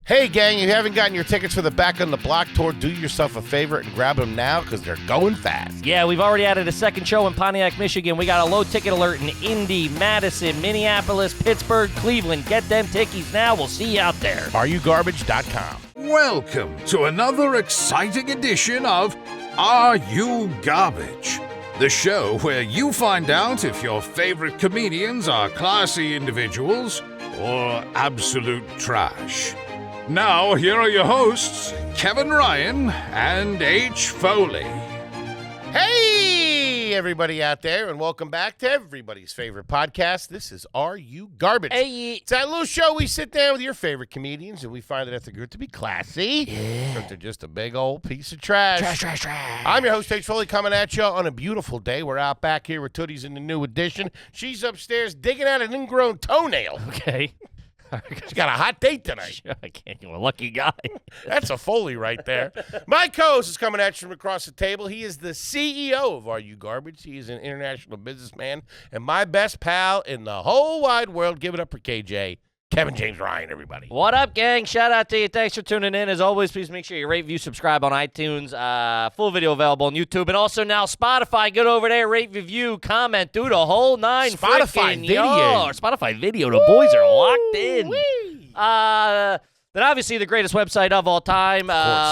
Hey, gang, if you haven't gotten your tickets for the Back on the Block tour, do yourself a favor and grab them now because they're going fast. Yeah, we've already added a second show in Pontiac, Michigan. We got a low ticket alert in Indy, Madison, Minneapolis, Pittsburgh, Cleveland. Get them tickies now. We'll see you out there. AreYouGarbage.com. Welcome to another exciting edition of Are You Garbage? The show where you find out if your favorite comedians are classy individuals or absolute trash. Now, here are your hosts, Kevin Ryan and H. Foley. Hey, everybody out there, and welcome back to everybody's favorite podcast. This is Are You Garbage? Hey. It's that little show we sit down with your favorite comedians, and we find that they're good to be classy, but they're just a big old piece of trash. Trash. I'm your host, H. Foley, coming at you on a beautiful day. We're out back here with Tootie's in the new edition. She's upstairs digging out an ingrown toenail. Okay. She's got a hot date tonight. I can't. You're a lucky guy. That's a Foley right there. My co-host is coming at you from across the table. He is the CEO of Are You Garbage. He is an international businessman and my best pal in the whole wide world. Give it up for KJ. Kevin James Ryan, everybody. What up, gang? Shout out to you. Thanks for tuning in. As always, please make sure you rate, view, subscribe on iTunes. Full video available on YouTube. And also now Spotify. Get over there, rate, review, comment, do the whole nine. Spotify video. Spotify video. The boys are locked in. Then obviously the greatest website of all time.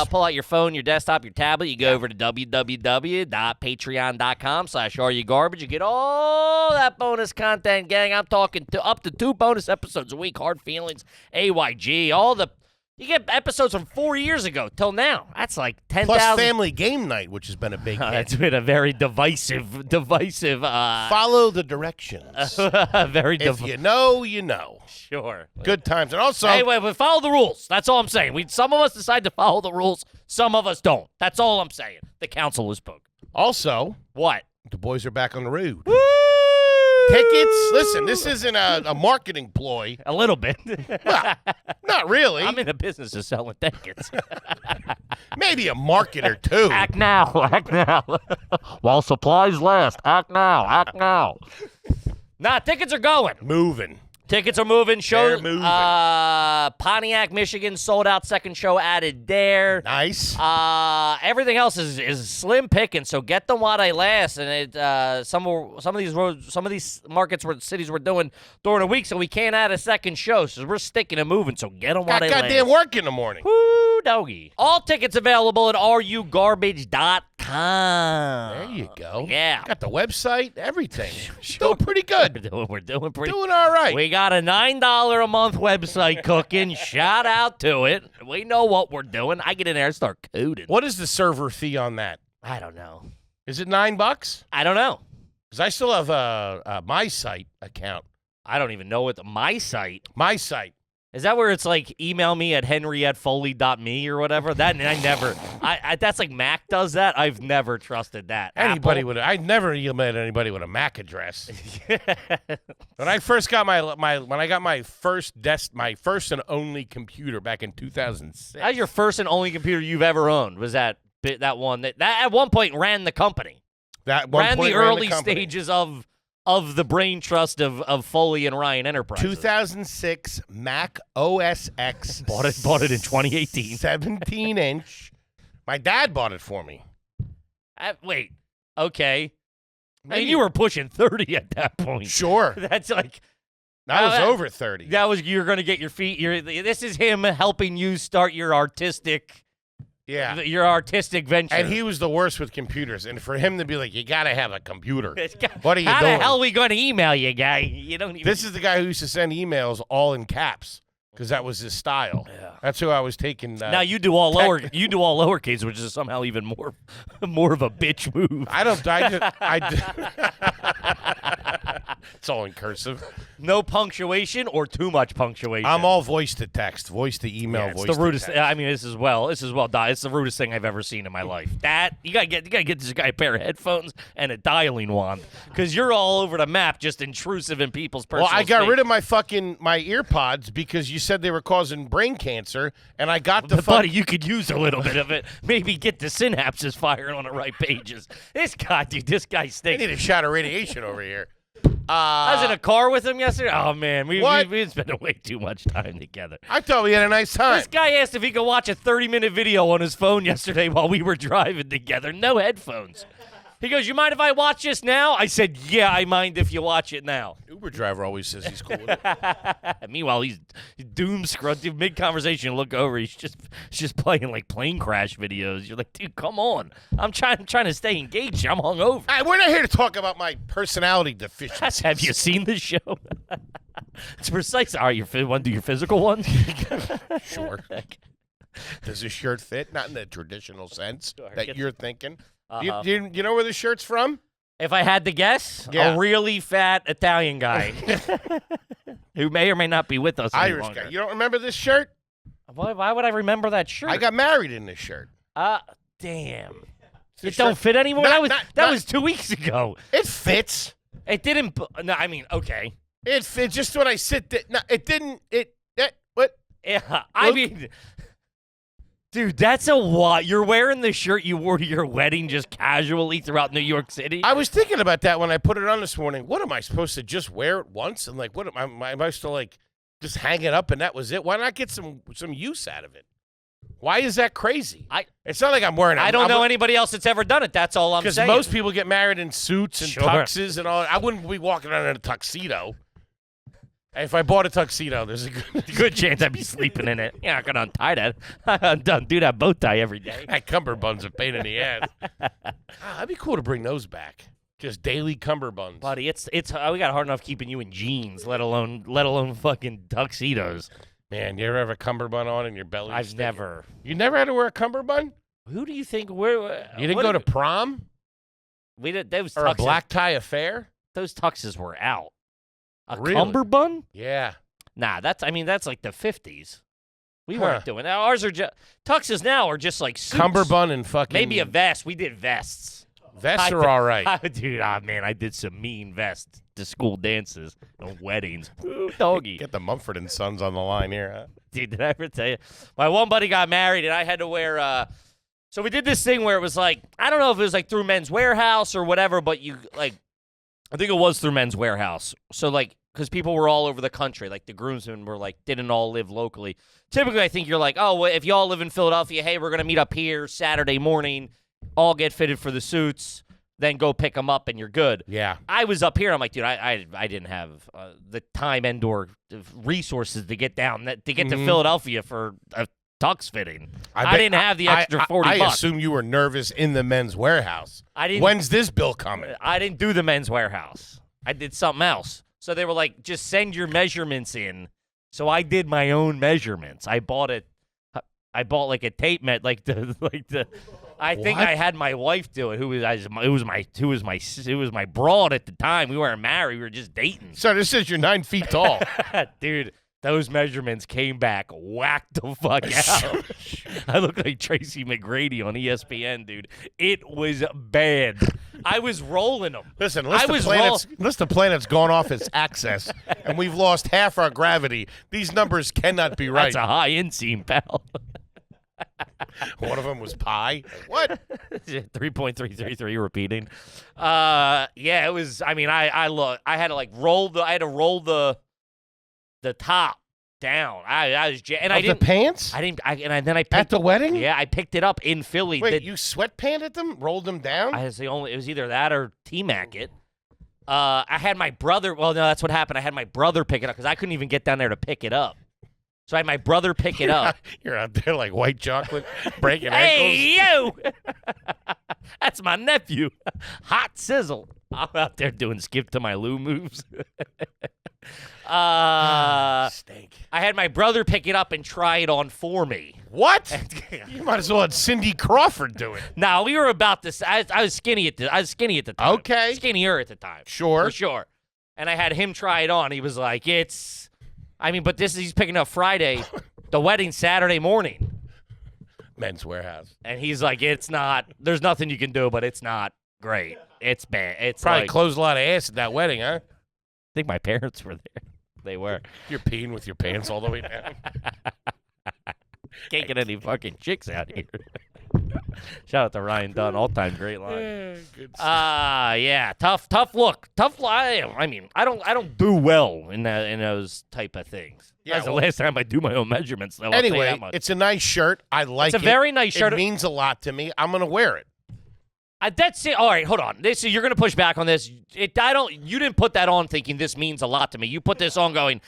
Pull out your phone, your desktop, your tablet. You go over to www.patreon.com/areyougarbage. You get all that bonus content, gang. I'm talking to up to 2 bonus episodes a week. Hard Feelings, AYG, all the... You get episodes from 4 years ago till now. That's like 10,000. Plus Family Game Night, which has been a big hit. It's been a very divisive. Follow the directions. Very If you know, you know. Sure. Good times. And also... Hey, wait, follow the rules. That's all I'm saying. Some of us decide to follow the rules. Some of us don't. That's all I'm saying. The council is spoken. Also... What? The boys are back on the road. Woo! Tickets. Listen, this isn't a marketing ploy. A little bit. Well, not really. I'm in the business of selling tickets. Maybe a marketer, too. Act now. Act now. While supplies last. Act now. Act now. Nah, tickets are going. Moving. Tickets are moving. They're moving. Pontiac, Michigan, sold out. Second show added there. Nice. Everything else is slim picking. So get them while they last. And some of these markets where cities were doing during the week, so we can't add a second show. So we're sticking and moving. So get them while they last. Goddamn work in the morning. Woo, doggy. All tickets available at areyougarbage.com. There you go. Yeah. Got the website, everything. Doing pretty good. We're doing pretty. Doing all right. We got a $9 a month website cooking. Shout out to it. We know what we're doing. I get in there and start coding. What is the server fee on that? I don't know. Is it $9? I don't know. Because I still have a My Site account. I don't even know what my site. My Site. Is that where it's like email me at henry@foley.me or whatever? That I never. That's like Mac does that. I've never trusted that. Anybody would. I never emailed anybody with a Mac address. When I first got my first and only computer back in 2006. That was your first and only computer you've ever owned? Was that one that at one point ran the company? That one ran point the ran early the company. stages of the brain trust of Foley and Ryan Enterprises. 2006 Mac OS X. Bought it in 2018. 17-inch. My dad bought it for me. Wait. Okay. Maybe. And you were pushing 30 at that point. Sure. That's like... I was over 30. That was... You're going to get your feet... This is him helping you start your artistic... Yeah. Your artistic venture. And he was the worst with computers. And for him to be like, you got to have a computer. What are you How doing? the hell are we going to email you, guy? You don't even... This is the guy who used to send emails all in caps because that was his style. Yeah. That's who I was taking. Now you do all lowercase, which is somehow even more of a bitch move. It's all in cursive. No punctuation or too much punctuation. I'm all voice to text, voice to email, yeah, it's voice the to rudest. text. I mean, this is well. It's the rudest thing I've ever seen in my life. That you gotta get this guy a pair of headphones and a dialing wand because you're all over the map, just intrusive in people's personal. Well, I got space. rid of my earpods because you said they were causing brain cancer, and I got the buddy. You could use a little bit of it. Maybe get the synapses firing on the right pages. This guy I stinks. need a shot of radiation over here. I was in a car with him yesterday. Oh, man. We What? been spending way too much time together. I thought we had a nice time. This guy asked if he could watch a 30-minute video on his phone yesterday while we were driving together. No headphones. He goes, you mind if I watch this now? I said, yeah, I mind if you watch it now. Uber driver always says he's cool with it. Meanwhile, he's doom scrunted. Mid-conversation, look over. He's just playing like plane crash videos. You're like, dude, come on. I'm trying to stay engaged. I'm hungover. Hey, we're not here to talk about my personality deficiencies. Have you seen the show? It's precise. All right, you want to do your physical one? Sure. Does this shirt fit? Not in the traditional sense that you're thinking. Uh-huh. You know where the shirt's from? If I had to guess, Yeah. a really fat Italian guy who may or may not be with us any Irish longer. guy. You don't remember this shirt? Why would I remember that shirt? I got married in this shirt. Damn. The It don't shirt- fit anymore? Not- that not- was 2 weeks ago. It fits. It didn't. No, I mean, okay. It fits just when I sit there. No, it didn't. What? Yeah, I Look- mean, dude, that's a lot. You're wearing the shirt you wore to your wedding just casually throughout New York City. I was thinking about that when I put it on this morning. What am I supposed to just wear it once? And like, what am I supposed to like just hang it up and that was it? Why not get some use out of it? Why is that crazy? It's not like I'm wearing it. I don't know anybody else that's ever done it. That's all I'm Because saying. most people get married in suits and Sure. tuxes and all. I wouldn't be walking around in a tuxedo. If I bought a tuxedo, there's a good chance I'd be sleeping in it. You're not gonna untie that. I do that bow tie every day. That cummerbund's a pain in the ass. That'd be cool to bring those back. Just daily cummerbunds. Buddy, it's we got hard enough keeping you in jeans, let alone fucking tuxedos. Man, you ever have a cummerbund on and your belly? I've never. You never had to wear a cummerbund? Who do you think? You didn't go to prom We did. Those or tuxes, a black tie affair? Those tuxes were out. A Really? cummerbund? Yeah. Nah, that's like the 50s. We Huh. weren't doing that. Ours are just tuxes now are just like suits. Cummerbund and fucking. Maybe a vest. We did vests. Vests are all right. Dude, man, I did some mean vests to school dances and weddings. Ooh, doggy. Get the Mumford and Sons on the line here, huh? Dude, did I ever tell you? My one buddy got married, and I had to wear. So we did this thing where it was like, I don't know if it was like through Men's Warehouse or whatever, but you like, I think it was through Men's Warehouse. So like, because people were all over the country, like the groomsmen were like, didn't all live locally. Typically, I think you're like, oh, well, if you all live in Philadelphia, hey, we're gonna meet up here Saturday morning, all get fitted for the suits, then go pick them up, and you're good. Yeah. I was up here. I'm like, dude, I didn't have the time and/or resources to get down to get to Philadelphia for a tux fitting. I didn't have the extra $40. I assume you were nervous in the Men's Warehouse. I didn't. When's this bill coming? I didn't do the Men's Warehouse. I did something else. So they were like, just send your measurements in. So I did my own measurements. I bought like a tape I think What? I had my wife do it. Who was my broad at the time. We weren't married. We were just dating. So this says you're 9 feet tall. Dude, those measurements came back whacked the fuck out. I look like Tracy McGrady on ESPN, dude. It was bad. I was rolling them. Listen, unless the planet's gone off its axis and we've lost half our gravity, these numbers cannot be right. That's a high inseam, pal. One of them was pi. What? 3.333 repeating. Yeah, it was. I mean, I had to roll the top down. I was and I didn't the pants? I didn't. And then I picked At the wedding? Yeah, I picked it up in Philly. Wait, you sweatpanted them? Rolled them down? It was either that or T-Mac it. I had my brother. Well, no, that's what happened. I had my brother pick it up because I couldn't even get down there to pick it up. So I had my brother pick it up. You're out there like white chocolate, breaking Hey, ankles. you! That's my nephew. Hot sizzle. I'm out there doing skip to my Lou moves. Stink. I had my brother pick it up and try it on for me. What? You might as well have Cindy Crawford do it. No, we were about this. I was skinny at the time. Okay. Skinnier at the time. Sure. For sure. And I had him try it on. He was like, but he's picking up Friday, the wedding Saturday morning. Men's Warehouse. And he's like, it's not, there's nothing you can do, but it's not great. It's bad. It's Probably closed a lot of ass at that wedding, huh? I think my parents were there. They were. You're peeing with your pants all the way down. Can't get any fucking chicks out here. Shout out to Ryan Dunn, all-time great line. Good Yeah, tough look. I mean, I don't do well in those type of things. Yeah, That's the last time I do my own measurements, though. I'll tell you Anyway, that much. it's a nice shirt. I like it. It's a very nice shirt. It means a lot to me. I'm going to wear it. That's it. All right, hold on. You're going to push back on this. You didn't put that on thinking this means a lot to me. You put this on going,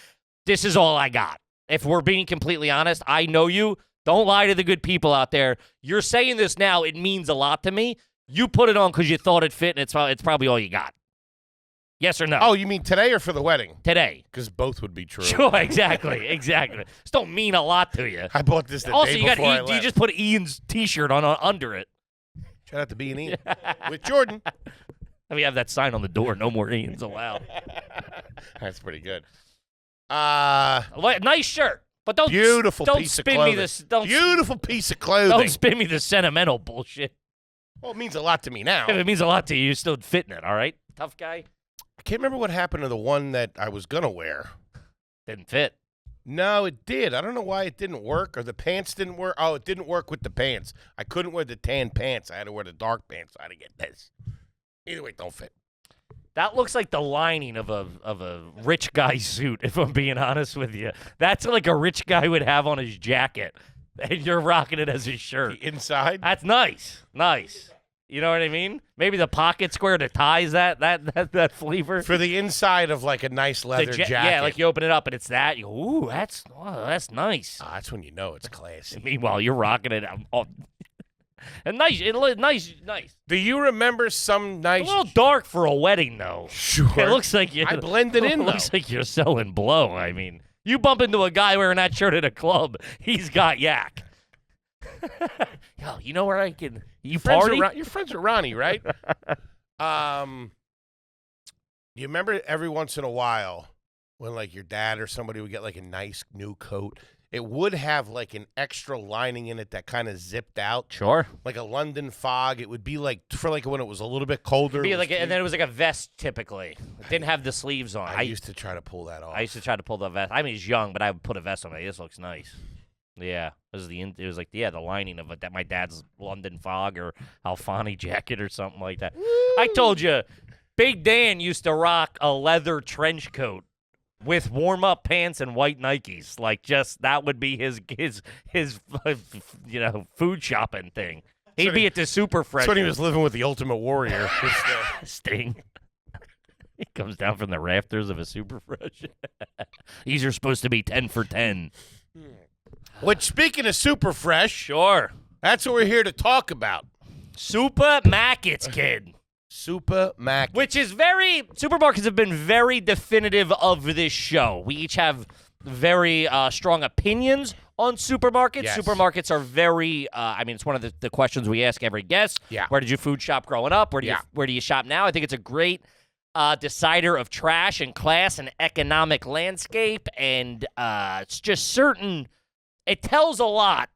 this is all I got. If we're being completely honest, I know you. Don't lie to the good people out there. You're saying this now. It means a lot to me. You put it on because you thought it fit, and it's probably all you got. Yes or no? Oh, you mean today or for the wedding? Today. Because both would be true. Sure, exactly. This don't mean a lot to you. I bought this the Also, day you got before I you left. just put Ian's T-shirt on under it. Shout out to B&E with Jordan. We have that sign on the door. No more Ian's allowed. That's pretty good. Nice shirt, but don't Beautiful don't piece of spin clothing. me this. Don't Beautiful piece of clothing. Don't spin me the sentimental bullshit. Well, it means a lot to me now. If it means a lot to you, you're still fitting it. All right, tough guy. I can't remember what happened to the one that I was going to wear. Didn't fit. No, it did. I don't know why it didn't work, or the pants didn't work. Oh, it didn't work with the pants. I couldn't wear the tan pants. I had to wear the dark pants. I had to get this. Either way, it don't fit. That looks like the lining of a rich guy suit, if I'm being honest with you. That's like a rich guy would have on his jacket, and you're rocking it as his shirt. The inside? That's nice. Nice. You know what I mean? Maybe the pocket square to ties that flavor. For the inside of like a nice leather jacket. Yeah, like you open it up and it's that. You go, ooh, that's nice. That's when you know it's classy. Meanwhile, you're rocking it. And nice. Nice. Do you remember some nice... A little dark for a wedding, though. Sure. It looks like you. I blended in, It looks like you're selling blow. I mean, you bump into a guy wearing that shirt at a club, he's got yak. Yo, you know where I can... You party? You're friends with Ronnie, right? You remember every once in a while when, like, your dad or somebody would get, like, a nice new coat, it would have, like, an extra lining in it that kind of zipped out. Sure. Like a London fog. It would be, like, for, like, when it was a little bit colder. And then it was like a vest, typically. It didn't have the sleeves on. I used to try to pull that off. I used to try to pull the vest. I mean, he's young, but I would put a vest on. Like, this looks nice. Yeah, it was like the lining of it, that my dad's London fog or Alfani jacket or something like that. Woo! I told you, Big Dan used to rock a leather trench coat with warm up pants and white Nikes. Like, just that would be his food shopping thing. He'd be at the Super Fresh. That's when he was living with the Ultimate Warrior. Sting. He comes down from the rafters of a Super Fresh. These are supposed to be 10 for 10. Which, speaking of Super Fresh, Sure. That's what we're here to talk about. Super Markets, kid. Super Mac. Which is supermarkets have been very definitive of this show. We each have very strong opinions on supermarkets. Yes. Supermarkets are very, it's one of the questions we ask every guest. Yeah. Where did you food shop growing up? Where do you shop now? I think it's a great decider of trash and class and economic landscape. And it's just it tells a lot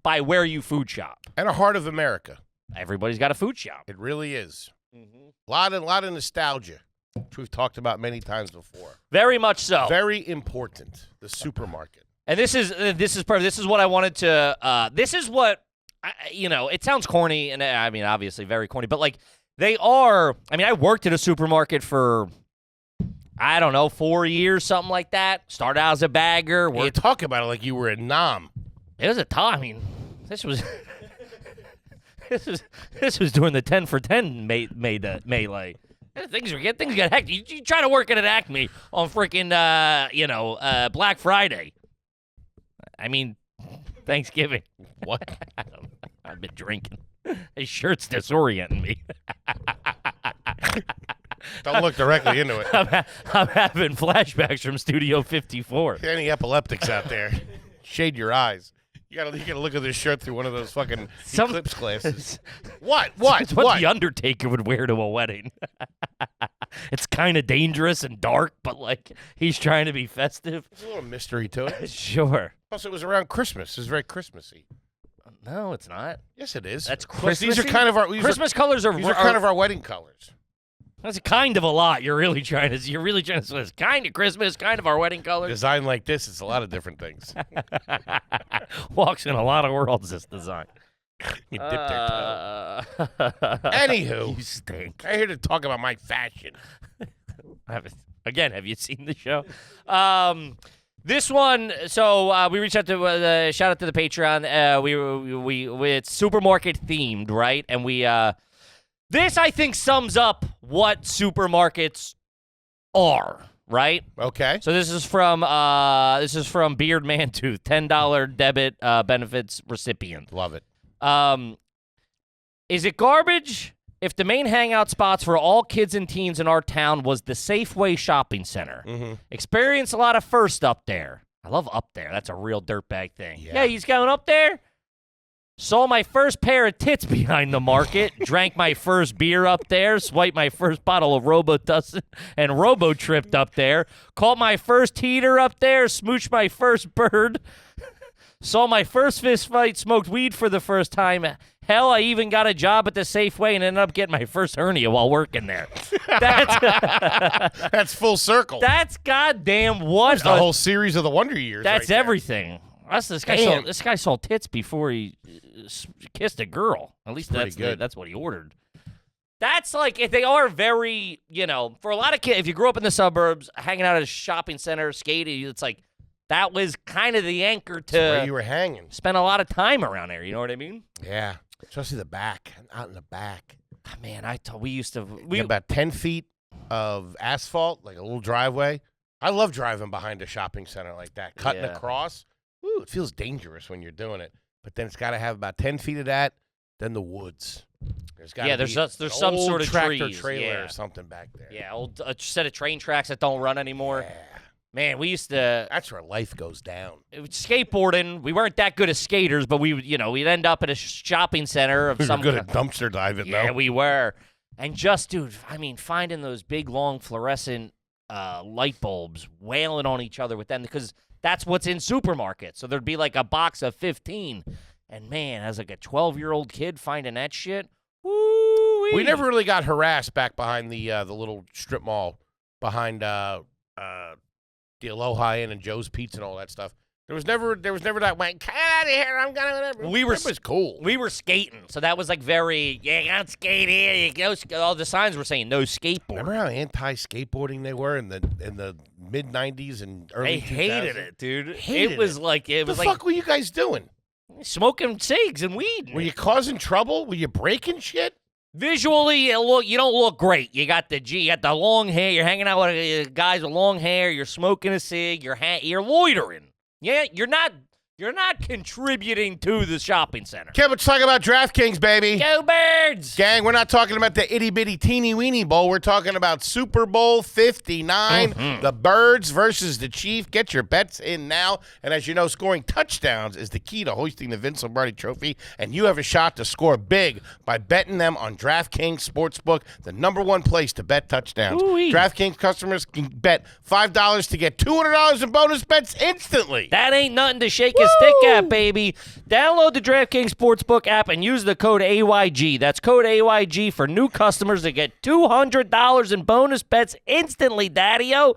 by where you food shop. And a heart of America. Everybody's got a food shop. It really is. Mm-hmm. A lot of nostalgia, which we've talked about many times before. Very much so. Very important, the supermarket. And this is what I wanted to. This is what it sounds corny, and I mean obviously very corny, but like they are. I mean, I worked at a supermarket for 4 years, something like that. Started out as a bagger. You talk about it like you were a nom. It was a time. I mean, this was this was during the 10 for 10 melee. Things get hectic. You try to work at an Acme on freaking Black Friday. I mean, Thanksgiving. What? I've been drinking. His shirt's disorienting me. Don't look directly into it. I'm having flashbacks from Studio 54. Any epileptics out there? Shade your eyes. You gotta look at this shirt through one of those fucking eclipse glasses. What? It's what the Undertaker would wear to a wedding. It's kind of dangerous and dark, but like he's trying to be festive. There's a little mystery to it. Sure. Plus, it was around Christmas. It's very Christmassy. No, it's not. Yes, it is. That's Plus, Christmassy. these are kind of our Christmas colors are. These are kind of our wedding colors. That's kind of a lot. You're really trying to say it's kind of Christmas, kind of our wedding colors. Design like this, it's a lot of different things. Walks in a lot of worlds, this design. You dipped their toe. Anywho, You stink. I'm here to talk about my fashion. Again, have you seen the show? This one, so we reached out to shout out to the Patreon. We it's supermarket themed, right? And we this I think sums up what supermarkets are, right? Okay. So this is from Beard Mantooth, $10 debit benefits recipient. Love it. Is it garbage if the main hangout spots for all kids and teens in our town was the Safeway shopping center? Mm-hmm. Experienced a lot of first up there. I love up there. That's a real dirtbag thing. Yeah. He's going up there. Saw my first pair of tits behind the market. Drank my first beer up there. Swiped my first bottle of Robitussin and Robo-tripped up there. Caught my first heater up there. Smooched my first bird. Saw my first fist fight. Smoked weed for the first time. Hell, I even got a job at the Safeway and ended up getting my first hernia while working there. That's full circle. That's goddamn what That's the whole series of the Wonder Years. That's right there. everything. This guy saw tits before he kissed a girl. At least that's what he ordered. That's like, if they are very, for a lot of kids, if you grew up in the suburbs, hanging out at a shopping center, skating, it's like, that was kind of the anchor to where you were hanging. Spend a lot of time around there. You know what I mean? Yeah. Especially the back. Out in the back. Oh, man, we used to. We had about 10 feet of asphalt, like a little driveway. I love driving behind a shopping center like that. Cutting across. Ooh, it feels dangerous when you're doing it. But then it's got to have about 10 feet of that, then the woods. There's got there's some old sort of tractor trees. trailer or something back there. Yeah, old set of train tracks that don't run anymore. Yeah. Man, we used to. That's where life goes down. Skateboarding. We weren't that good as skaters, but we'd end up at a shopping center of some. Good at dumpster diving, though. Yeah, we were. And just, dude, finding those big, long, fluorescent light bulbs, wailing on each other with them, because that's what's in supermarkets. So there'd be like a box of 15. And, man, as like a 12-year-old kid finding that shit, woo-wee. We never really got harassed back behind the little strip mall behind the Aloha Inn and Joe's Pizza and all that stuff. There was never that went, get out of here, I'm gonna whatever. It was cool. We were skating, so that was like very, you can't skate here. You go, all the signs were saying no skateboard. Remember how anti-skateboarding they were in the mid '90s and early 2000s? They hated it, dude. Hated it was like what the fuck were you guys doing? Smoking cigs and weed. Were you causing trouble? Were you breaking shit? Visually, you don't look great. You got the long hair. You're hanging out with guys with long hair. You're smoking a cig. You're loitering. Yeah, you're not contributing to the shopping center. Okay, let's talk about DraftKings, baby. Go Birds! Gang, we're not talking about the itty-bitty teeny-weeny bowl. We're talking about Super Bowl 59, the Birds versus the Chief. Get your bets in now. And as you know, scoring touchdowns is the key to hoisting the Vince Lombardi Trophy. And you have a shot to score big by betting them on DraftKings Sportsbook, the #1 place to bet touchdowns. Ooh-wee. DraftKings customers can bet $5 to get $200 in bonus bets instantly. That ain't nothing to shake a stick at, baby. Download the DraftKings Sportsbook app and use the code AYG. That's code AYG for new customers to get $200 in bonus bets instantly, daddy-o.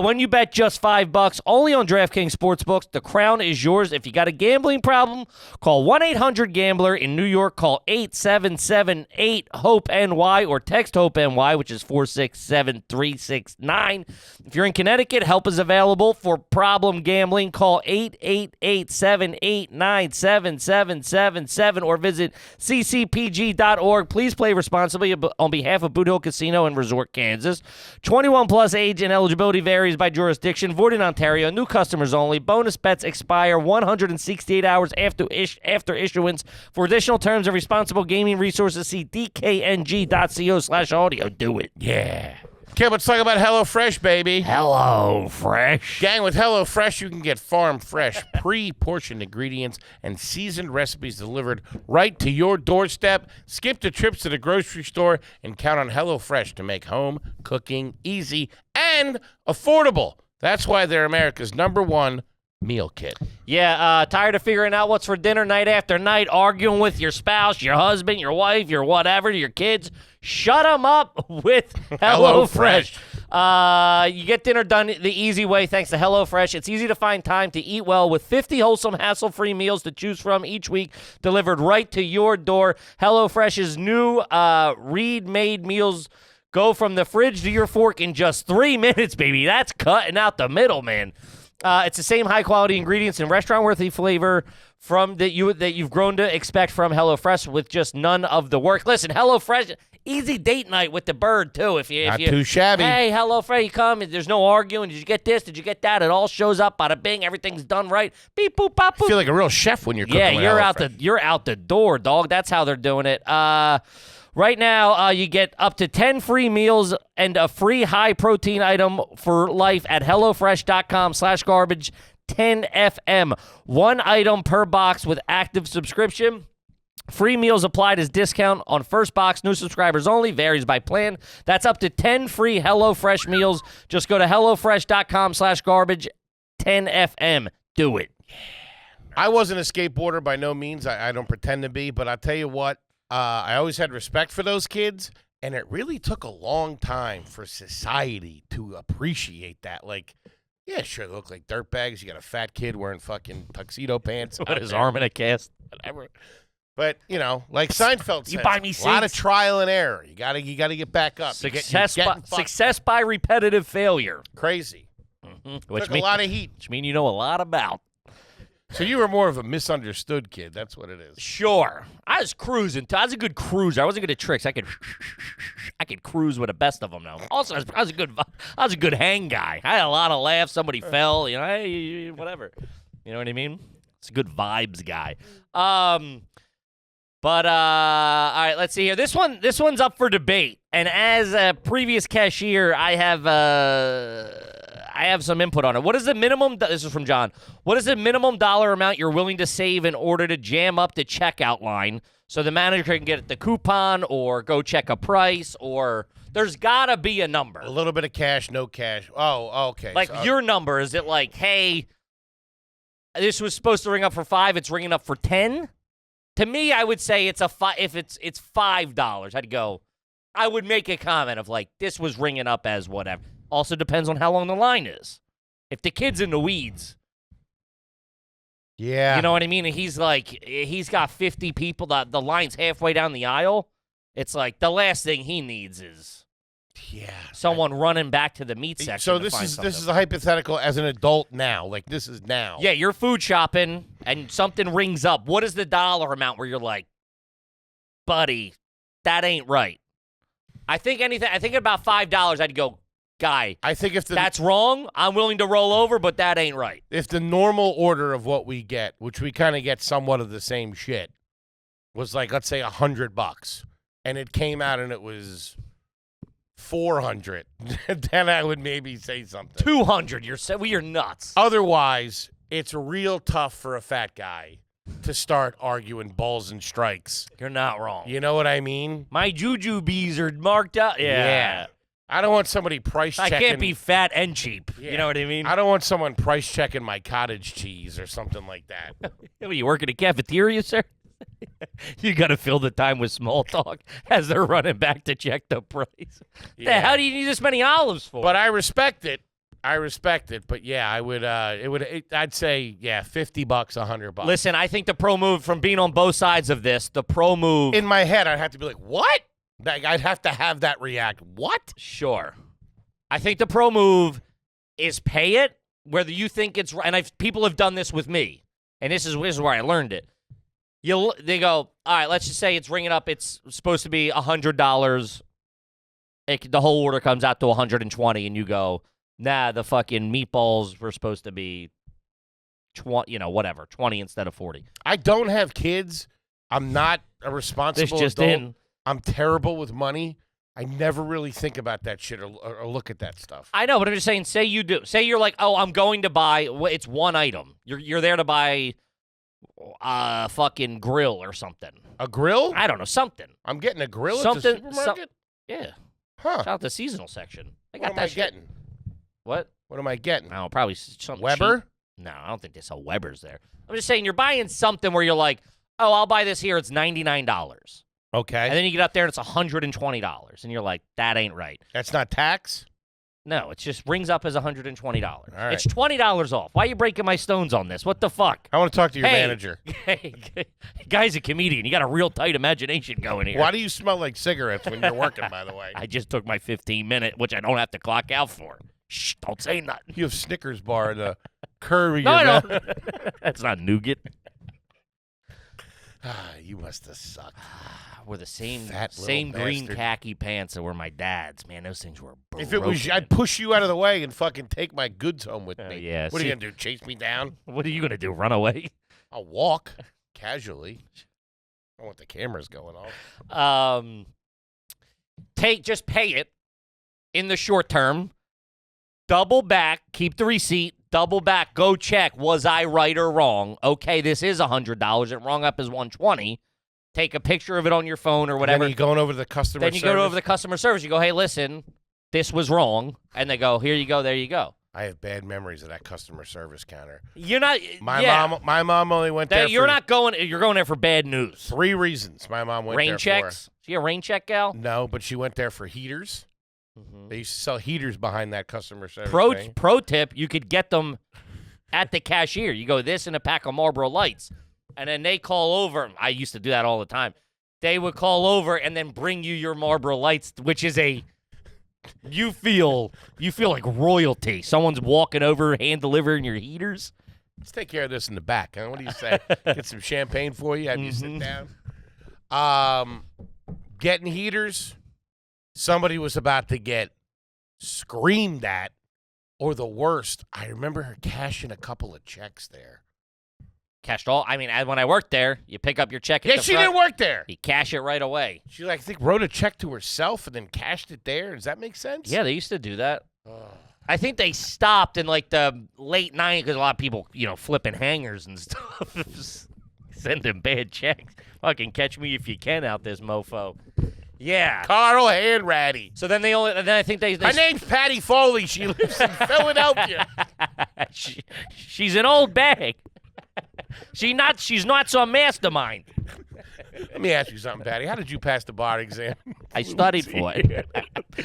When you bet just $5, only on DraftKings Sportsbooks. The crown is yours. If you got a gambling problem, call 1-800-GAMBLER. In New York, call 877-8-HOPE-NY or text HOPE-NY, which is 467-369. If you're in Connecticut, help is available for problem gambling. Call 888-789-7777 or visit ccpg.org. Please play responsibly on behalf of Boot Hill Casino and Resort, Kansas. 21 plus age and eligibility varies by jurisdiction. Void in Ontario. New customers only. Bonus bets expire 168 hours after issuance. For additional terms and responsible gaming resources, see dkng.co/audio. Do it. Yeah. Okay, let's talk about HelloFresh, baby. HelloFresh. Gang, with HelloFresh, you can get farm fresh, pre-portioned ingredients and seasoned recipes delivered right to your doorstep. Skip the trips to the grocery store and count on HelloFresh to make home cooking easy and affordable. That's why they're America's #1 meal kit. Yeah, tired of figuring out what's for dinner night after night, arguing with your spouse, your husband, your wife, your whatever, your kids? Shut them up with HelloFresh. You get dinner done the easy way thanks to HelloFresh. It's easy to find time to eat well with 50 wholesome, hassle-free meals to choose from each week, delivered right to your door. HelloFresh's new read-made meals go from the fridge to your fork in just 3 minutes, baby. That's cutting out the middle, man. It's the same high-quality ingredients and restaurant-worthy flavor from that you've grown to expect from HelloFresh with just none of the work. Listen, HelloFresh, easy date night with the bird, too. If you too shabby. Hey, HelloFresh, you come, there's no arguing. Did you get this? Did you get that? It all shows up, bada bing, everything's done right. Beep, boop, bop, boop. I feel like a real chef when you're cooking with you're out the door, dog. That's how they're doing it. Right now, you get up to 10 free meals and a free high-protein item for life at HelloFresh.com/garbage. 10FM. One item per box with active subscription. Free meals applied as discount on first box. New subscribers only. Varies by plan. That's up to 10 free HelloFresh meals. Just go to HelloFresh.com/garbage. 10FM. Do it. I wasn't a skateboarder by no means. I don't pretend to be, but I'll tell you what. I always had respect for those kids, and it really took a long time for society to appreciate that. Like, yeah, sure, they look like dirtbags. You got a fat kid wearing fucking tuxedo pants. Put his arm in a cast. Whatever. But, you know, like Seinfeld says, You buy me a lot of seats? trial and error. You gotta get back up. Success by repetitive failure. Crazy. Which Took a lot of heat. Which mean you know a lot about. So you were more of a misunderstood kid. That's what it is. Sure. I was cruising. I was a good cruiser. I wasn't good at tricks. I could cruise with the best of them now. Also, I was a good hang guy. I had a lot of laughs. Somebody fell. You know, hey, whatever. You know what I mean? It's a good vibes guy. But all right, let's see here. This one's up for debate. And as a previous cashier, I have some input on it. What is the minimum? This is from John. What is the minimum dollar amount you're willing to save in order to jam up the checkout line so the manager can get the coupon or go check a price, or there's got to be a number. A little bit of cash, no cash. Oh, okay. Like So, your number, is it like, hey, this was supposed to ring up for $5, it's ringing up for $10? To me, I would say it's if it's $5, I'd go, I would make a comment of like, this was ringing up as whatever. Also depends on how long the line is. If the kid's in the weeds, yeah, you know what I mean? And he's got 50 people, the line's halfway down the aisle. It's like the last thing he needs is someone running back to the meat section. So this is a hypothetical as an adult now. Like this is now. Yeah, you're food shopping and something rings up. What is the dollar amount where you're like, buddy, that ain't right? I think about $5, I'd go, guy, I think if that's wrong, I'm willing to roll over, but that ain't right. If the normal order of what we get, which we kind of get somewhat of the same shit, was like, let's say $100, and it came out and it was $400, then I would maybe say something. $200, you're nuts. Otherwise, it's real tough for a fat guy to start arguing balls and strikes. You're not wrong. You know what I mean? My jujubes are marked out. Yeah. I don't want somebody price checking. I can't be fat and cheap. Yeah. You know what I mean? I don't want someone price checking my cottage cheese or something like that. You work at a cafeteria, sir? You got to fill the time with small talk as they're running back to check the price. Yeah. How do you need this many olives for? But I respect it. But yeah, I would. I'd say $50, $100. Listen, I think the pro move, from being on both sides of this, the pro move in my head, I'd have to be like, what? I'd have to have that react. What? Sure. I think the pro move is pay it, whether you think it's right. And people have done this with me, and this is where I learned it. They go, all right, let's just say it's ringing up. It's supposed to be $100. The whole order comes out to $120, and you go, nah, the fucking meatballs were supposed to be 20 instead of 40. I don't have kids. I'm not a responsible adult. I'm terrible with money. I never really think about that shit or look at that stuff. I know, but I'm just saying, say you do. Say you're like, oh, I'm going to buy, it's one item. You're there to buy a fucking grill or something. A grill? I don't know, something. I'm getting a grill at the supermarket? Yeah. Huh. Shout out the seasonal section. What am I getting? What? What am I getting? I don't know, probably something Weber? cheap. No, I don't think they sell Weber's there. I'm just saying, you're buying something where you're like, oh, I'll buy this here. It's $99. Okay. And then you get up there and it's $120. And you're like, that ain't right. That's not tax? No, it just rings up as $120. right. It's $20 off. Why are you breaking my stones on this? What the fuck? I want to talk to your Hey. manager. Hey, guy's a comedian. You got a real tight imagination going here. Why do you smell like cigarettes when you're working, by the way? I just took my 15-minute, which I don't have to clock out for. Shh, don't say nothing. You have Snickers bar in the curve of No, I your don't. mouth. That's not nougat. You must have sucked. Were the same Fat little green bastard. khaki pants that were my dad's. Man, those things were broken. If it was, I'd push you out of the way and fucking take my goods home with me. yeah, What are see- you gonna do? Chase me down? What are you gonna do? Run away? I'll walk casually. I don't want the cameras going off. Just pay it in the short term. Double back, keep the receipt. Double back, go check. Was I right or wrong? Okay, this is $100. It rung up as $120. Take a picture of it on your phone or whatever. Then you going over to the customer Then you service? go over the customer service. You go, hey, listen, this was wrong. And they go, here you go, there you go. I have bad memories of that customer service counter. You're not. My mom only went there You're for not going. You're going there for bad news. 3 reasons. My mom went Rain there checks. She a rain check gal? for. No, but she went there for heaters. They used to sell heaters behind that customer service thing. Pro tip: you could get them at the cashier. You go this and a pack of Marlboro Lights, and then they call over. I used to do that all the time. They would call over and then bring you your Marlboro Lights, which is you feel like royalty. Someone's walking over, hand delivering your heaters. Let's take care of this in the back. Huh? What do you say? Get some champagne for you. Have you sit down. Getting heaters. Somebody was about to get screamed at, or the worst. I remember her cashing a couple of checks there. Cashed all. I mean, when I worked there, you pick up your check. Yeah, she didn't work there. You cash it right away. She I think wrote a check to herself and then cashed it there. Does that make sense? Yeah, they used to do that. Ugh. I think they stopped in like the late 90s because a lot of people, flipping hangers and stuff, sending bad checks. Fucking catch me if you can out this mofo. Yeah. Carl Hanratty. So then I think they My name's Patty Foley. She lives in Philadelphia. she's an old bag. She's not some mastermind. Let me ask you something, Patty. How did you pass the bar exam? I studied for it.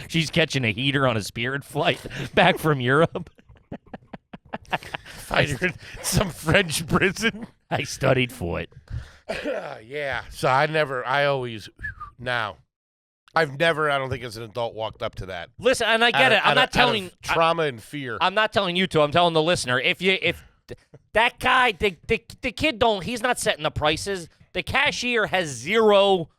She's catching a heater on a Spirit flight back from Europe. Fighter in some French prison. I studied for it. Yeah. So I don't think as an adult walked up to that. Listen, and I get it. I'm not telling trauma and fear. I'm not telling you to. I'm telling the listener. If that guy, the kid he's not setting the prices. The cashier has zero.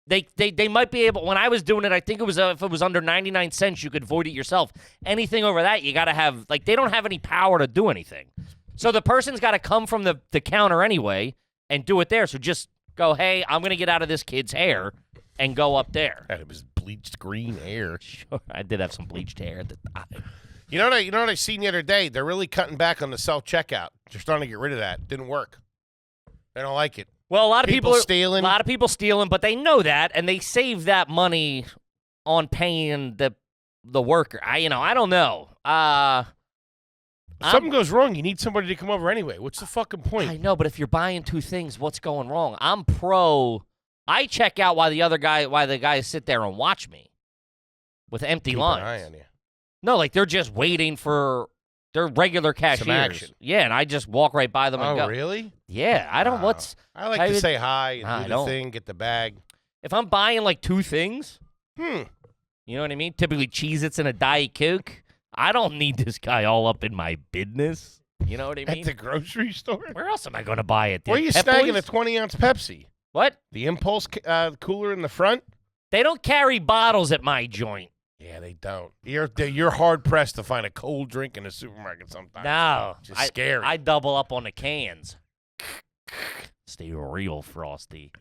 They might be able. When I was doing it, I think it was if it was under 99 cents, you could void it yourself. Anything over that, you got to have they don't have any power to do anything. So the person's got to come from the counter anyway and do it there. So just go, hey, I'm gonna get out of this kid's hair and go up there. And it was bleached green hair. Sure, I did have some bleached hair at the time. You know what I seen the other day? They're really cutting back on the self-checkout. They're starting to get rid of that. Didn't work. They don't like it. Well, a lot of people are stealing. A lot of people stealing, but they know that, and they save that money on paying the worker. I don't know. Something goes wrong. You need somebody to come over anyway. What's the fucking point? I know, but if you're buying 2 things, what's going wrong? I'm pro. I check out while the guys sit there and watch me with empty Keep lines. an eye on you. No, they're just waiting for their regular cashiers. action. Yeah, and I just walk right by them and go. Oh, really? Yeah, I don't. Wow. I like to would- say hi and Nah, I do the don't. thing, get the bag. If I'm buying 2 things, Hmm. you know what I mean? Typically Cheez-Its and a Diet Coke. I don't need this guy all up in my business. You know what I mean? At the grocery store? Where else am I going to buy it? Where are you Pep snagging a Boys? 20-ounce Pepsi? What? The impulse cooler in the front? They don't carry bottles at my joint. Yeah, they don't. You're hard-pressed to find a cold drink in a supermarket sometimes. No. It's just scary. I double up on the cans. Stay real frosty.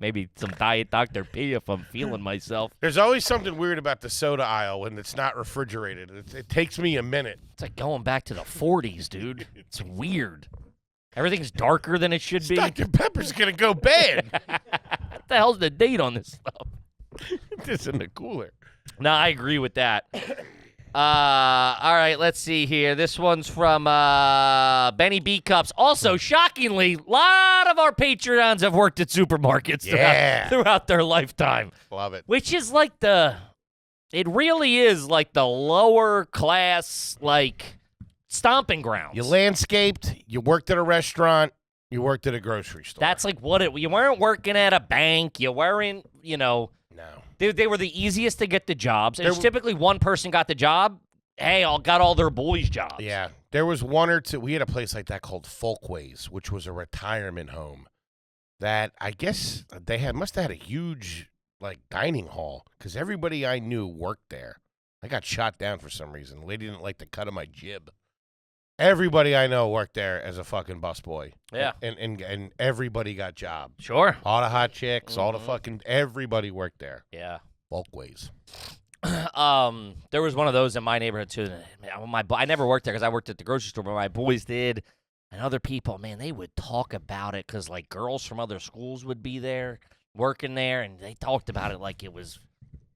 Maybe some Diet Dr. P if I'm feeling myself. There's always something weird about the soda aisle when it's not refrigerated. It takes me a minute. It's like going back to the 40s, dude. It's weird. Everything's darker than it should be. Dr. Pepper's going to go bad. What the hell's the date on this stuff? It's in the cooler. No, I agree with that. All right, let's see here. This one's from Benny B. Cups. Also, shockingly, a lot of our Patreons have worked at supermarkets Yeah. throughout their lifetime. Love it. Which is It really is like the lower class, like, stomping grounds. You landscaped, you worked at a restaurant, you worked at a grocery store. That's like what you weren't working at a bank. You weren't, No. They were the easiest to get the jobs. And typically one person got the job. Hey, got all their boys' jobs. Yeah. There was one or two. We had a place like that called Folkways, which was a retirement home that I guess they must have had a huge, like, dining hall because everybody I knew worked there. I got shot down for some reason. The lady didn't like the cut of my jib. Everybody I know worked there as a fucking busboy. Yeah. And everybody got jobs. Sure. All the hot chicks, all the fucking, everybody worked there. Yeah. Folkways. There was one of those in my neighborhood, too. I never worked there because I worked at the grocery store, but my boys did. And other people, man, they would talk about it because, like, girls from other schools would be there, working there, and they talked about it like it was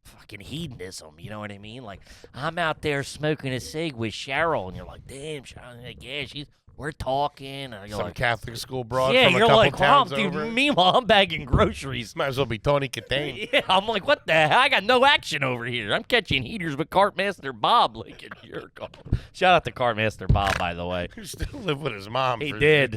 fucking hedonism, you know what I mean? Like, I'm out there smoking a cig with Cheryl, and you're like, damn, Cheryl, like, yeah, we're talking. And you're Some like, Catholic school broad yeah, from a you're couple like, wow, towns dude, over. meanwhile, I'm bagging groceries. Might as well be Tony Catane. Yeah, I'm like, what the hell? I got no action over here. I'm catching heaters with Cartmaster Bob like a jerk. Shout out to Cartmaster Bob, by the way. He still lived with his mom. He did.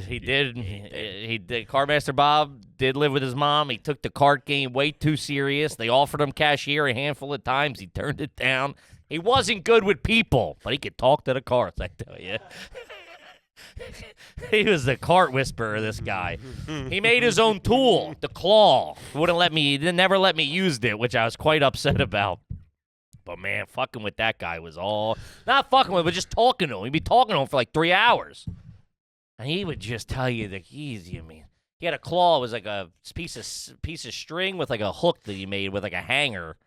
Cartmaster Bob did live with his mom. He took the cart game way too serious. They offered him cashier a handful of times. He turned it down. He wasn't good with people, but he could talk to the carts, I tell you. He was the cart whisperer, this guy. He made his own tool, the claw. He never let me use it, which I was quite upset about. But, man, fucking with that guy was all... Not fucking with him, but just talking to him. He'd be talking to him for like 3 hours. And he would just tell you the keys, you mean. He had a claw. It was like a piece of string with like a hook that he made with like a hanger.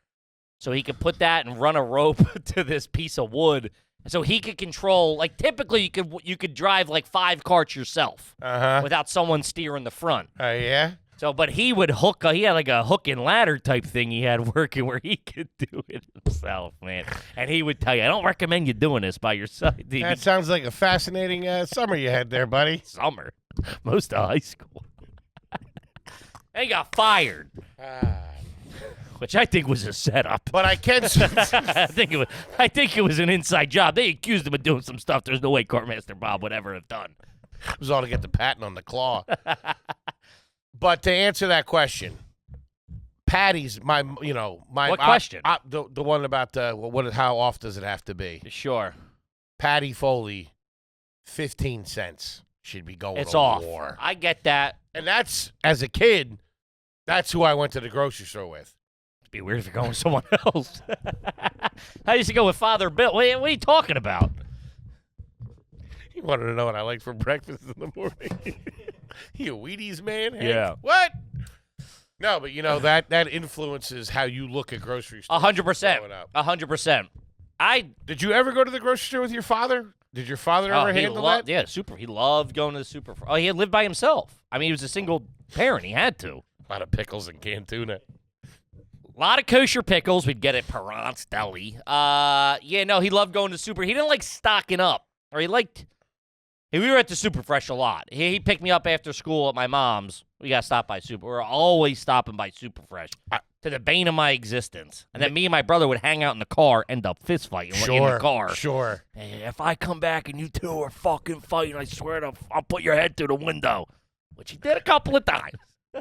So he could put that and run a rope to this piece of wood. So he could control, like, typically you could drive like 5 carts yourself without someone steering the front. Yeah? So, but he would he had like a hook and ladder type thing he had working where he could do it himself, man. And he would tell you, I don't recommend you doing this by yourself. That sounds like a fascinating summer you had there, buddy. Summer. Most of high school. And he got fired. Which I think was a setup. But I can... I think it was an inside job. They accused him of doing some stuff there's no way Cartmaster Bob would ever have done. It was all to get the patent on the claw. But to answer that question, Patty's my. What question? The one about how off does it have to be? Sure. Patty Foley, 15 cents should be going It's to off. war. I get that. And that's, as a kid, that's who I went to the grocery store with. It'd be weird if you're going with someone else. I used to go with Father Bill. What are you talking about? You wanted to know what I like for breakfast in the morning? You a Wheaties man? Hank? Yeah. What? No, but that influences how you look at grocery stores. 100%. growing up. 100%. Did you ever go to the grocery store with your father? Did your father ever handle that? Yeah, he loved going to the super. Oh, he had lived by himself. I mean, he was a single parent. He had to. A lot of pickles and canned tuna. A lot of kosher pickles. We'd get at Perrant's Deli. He loved going to super. He didn't like stocking up. Or he liked... We were at the Super Fresh a lot. He picked me up after school at my mom's. We got to stop by Super. We're always stopping by Super Fresh to the bane of my existence. And then me and my brother would hang out in the car, end up fist fighting in the car. Sure. Hey, if I come back and you two are fucking fighting, I swear I'll put your head through the window. Which he did a couple of times.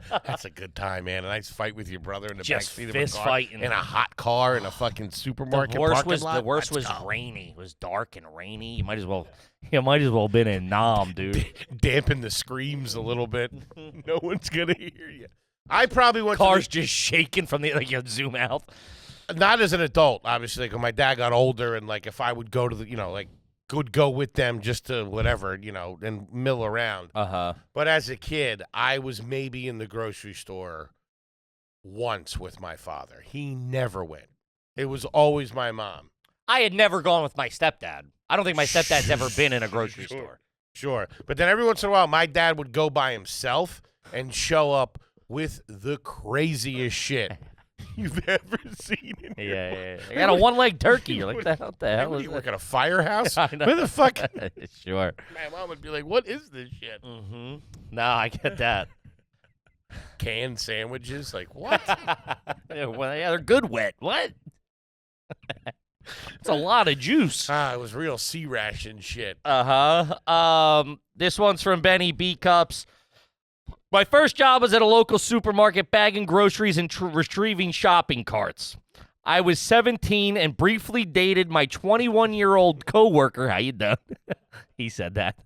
That's a good time, man. A nice fight with your brother in the Just backseat of a fist car. fighting. In a hot car in a fucking supermarket The worst parking lot. The worst was rainy. It was dark and rainy. You might as well have been in Nam, dude. Dampen the screams a little bit. No one's gonna hear you. I probably went Cars just shaking from the you zoom out. Not as an adult, obviously. When my dad got older, and like if I would go to the, would go with them just to whatever, and mill around. But as a kid, I was maybe in the grocery store once with my father. He never went. It was always my mom. I had never gone with my stepdad. I don't think my stepdad's ever been in a grocery store. Sure. But then every once in a while, my dad would go by himself and show up with the craziest shit you've ever seen in your life. I got a one-legged turkey. You're like, what the hell is you that? work at a firehouse? I know. Where the fuck? Sure. My mom would be like, what is this shit? Mm-hmm. No, I get that. Canned sandwiches? Like, what? Yeah, they're good wet. What? It's a lot of juice. It was real sea ration shit. This one's from Benny B. Cups. My first job was at a local supermarket bagging groceries and retrieving shopping carts. I was 17 and briefly dated my 21-year-old coworker. How you doing? He said that.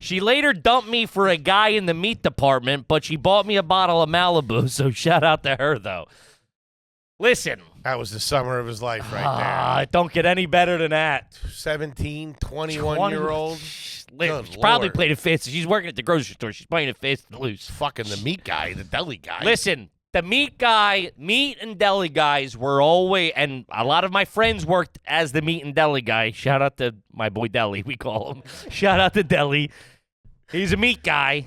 She later dumped me for a guy in the meat department, but she bought me a bottle of Malibu, so shout out to her, though. Listen. That was the summer of his life right It don't get any better than that. there. 17, 21-year-old. She Good probably Lord. played it fast. She's working at the grocery store. She's playing it fast and loose. Fucking the meat guy, the deli guy. Listen, the meat and deli guys were always, and a lot of my friends worked as the meat and deli guy. Shout out to my boy Deli, we call him. Shout out to Deli. He's a meat guy.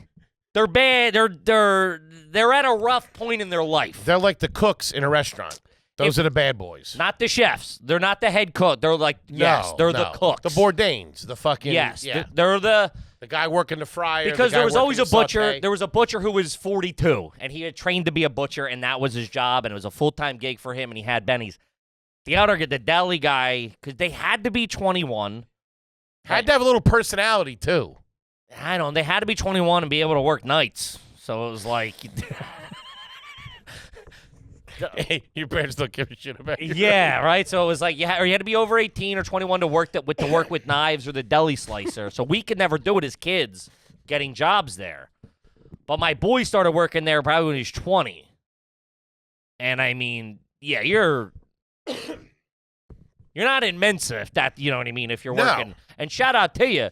They're bad. They're at a rough point in their life. They're like the cooks in a restaurant. Those are the bad boys. Not the chefs. They're not the head cook. They're like, they're the cooks. The Bourdains, the fucking, they're the guy working the fryer. because the guy there was always working a the butcher. saute. There was a butcher who was 42, and he had trained to be a butcher, and that was his job, and it was a full-time gig for him, and he had Benny's. The deli guy, because they had to be 21. Had to have a little personality, too. They had to be 21 and be able to work nights. So it was like, Hey, your parents don't give a shit about you. yeah, right. So it was like you had to be over 18 or 21 to work with knives or the deli slicer. So we could never do it as kids, getting jobs there. But my boy started working there probably when he was 20. And I mean, yeah, you're not in Mensa if that, you know what I mean, if you're working. And shout out to you.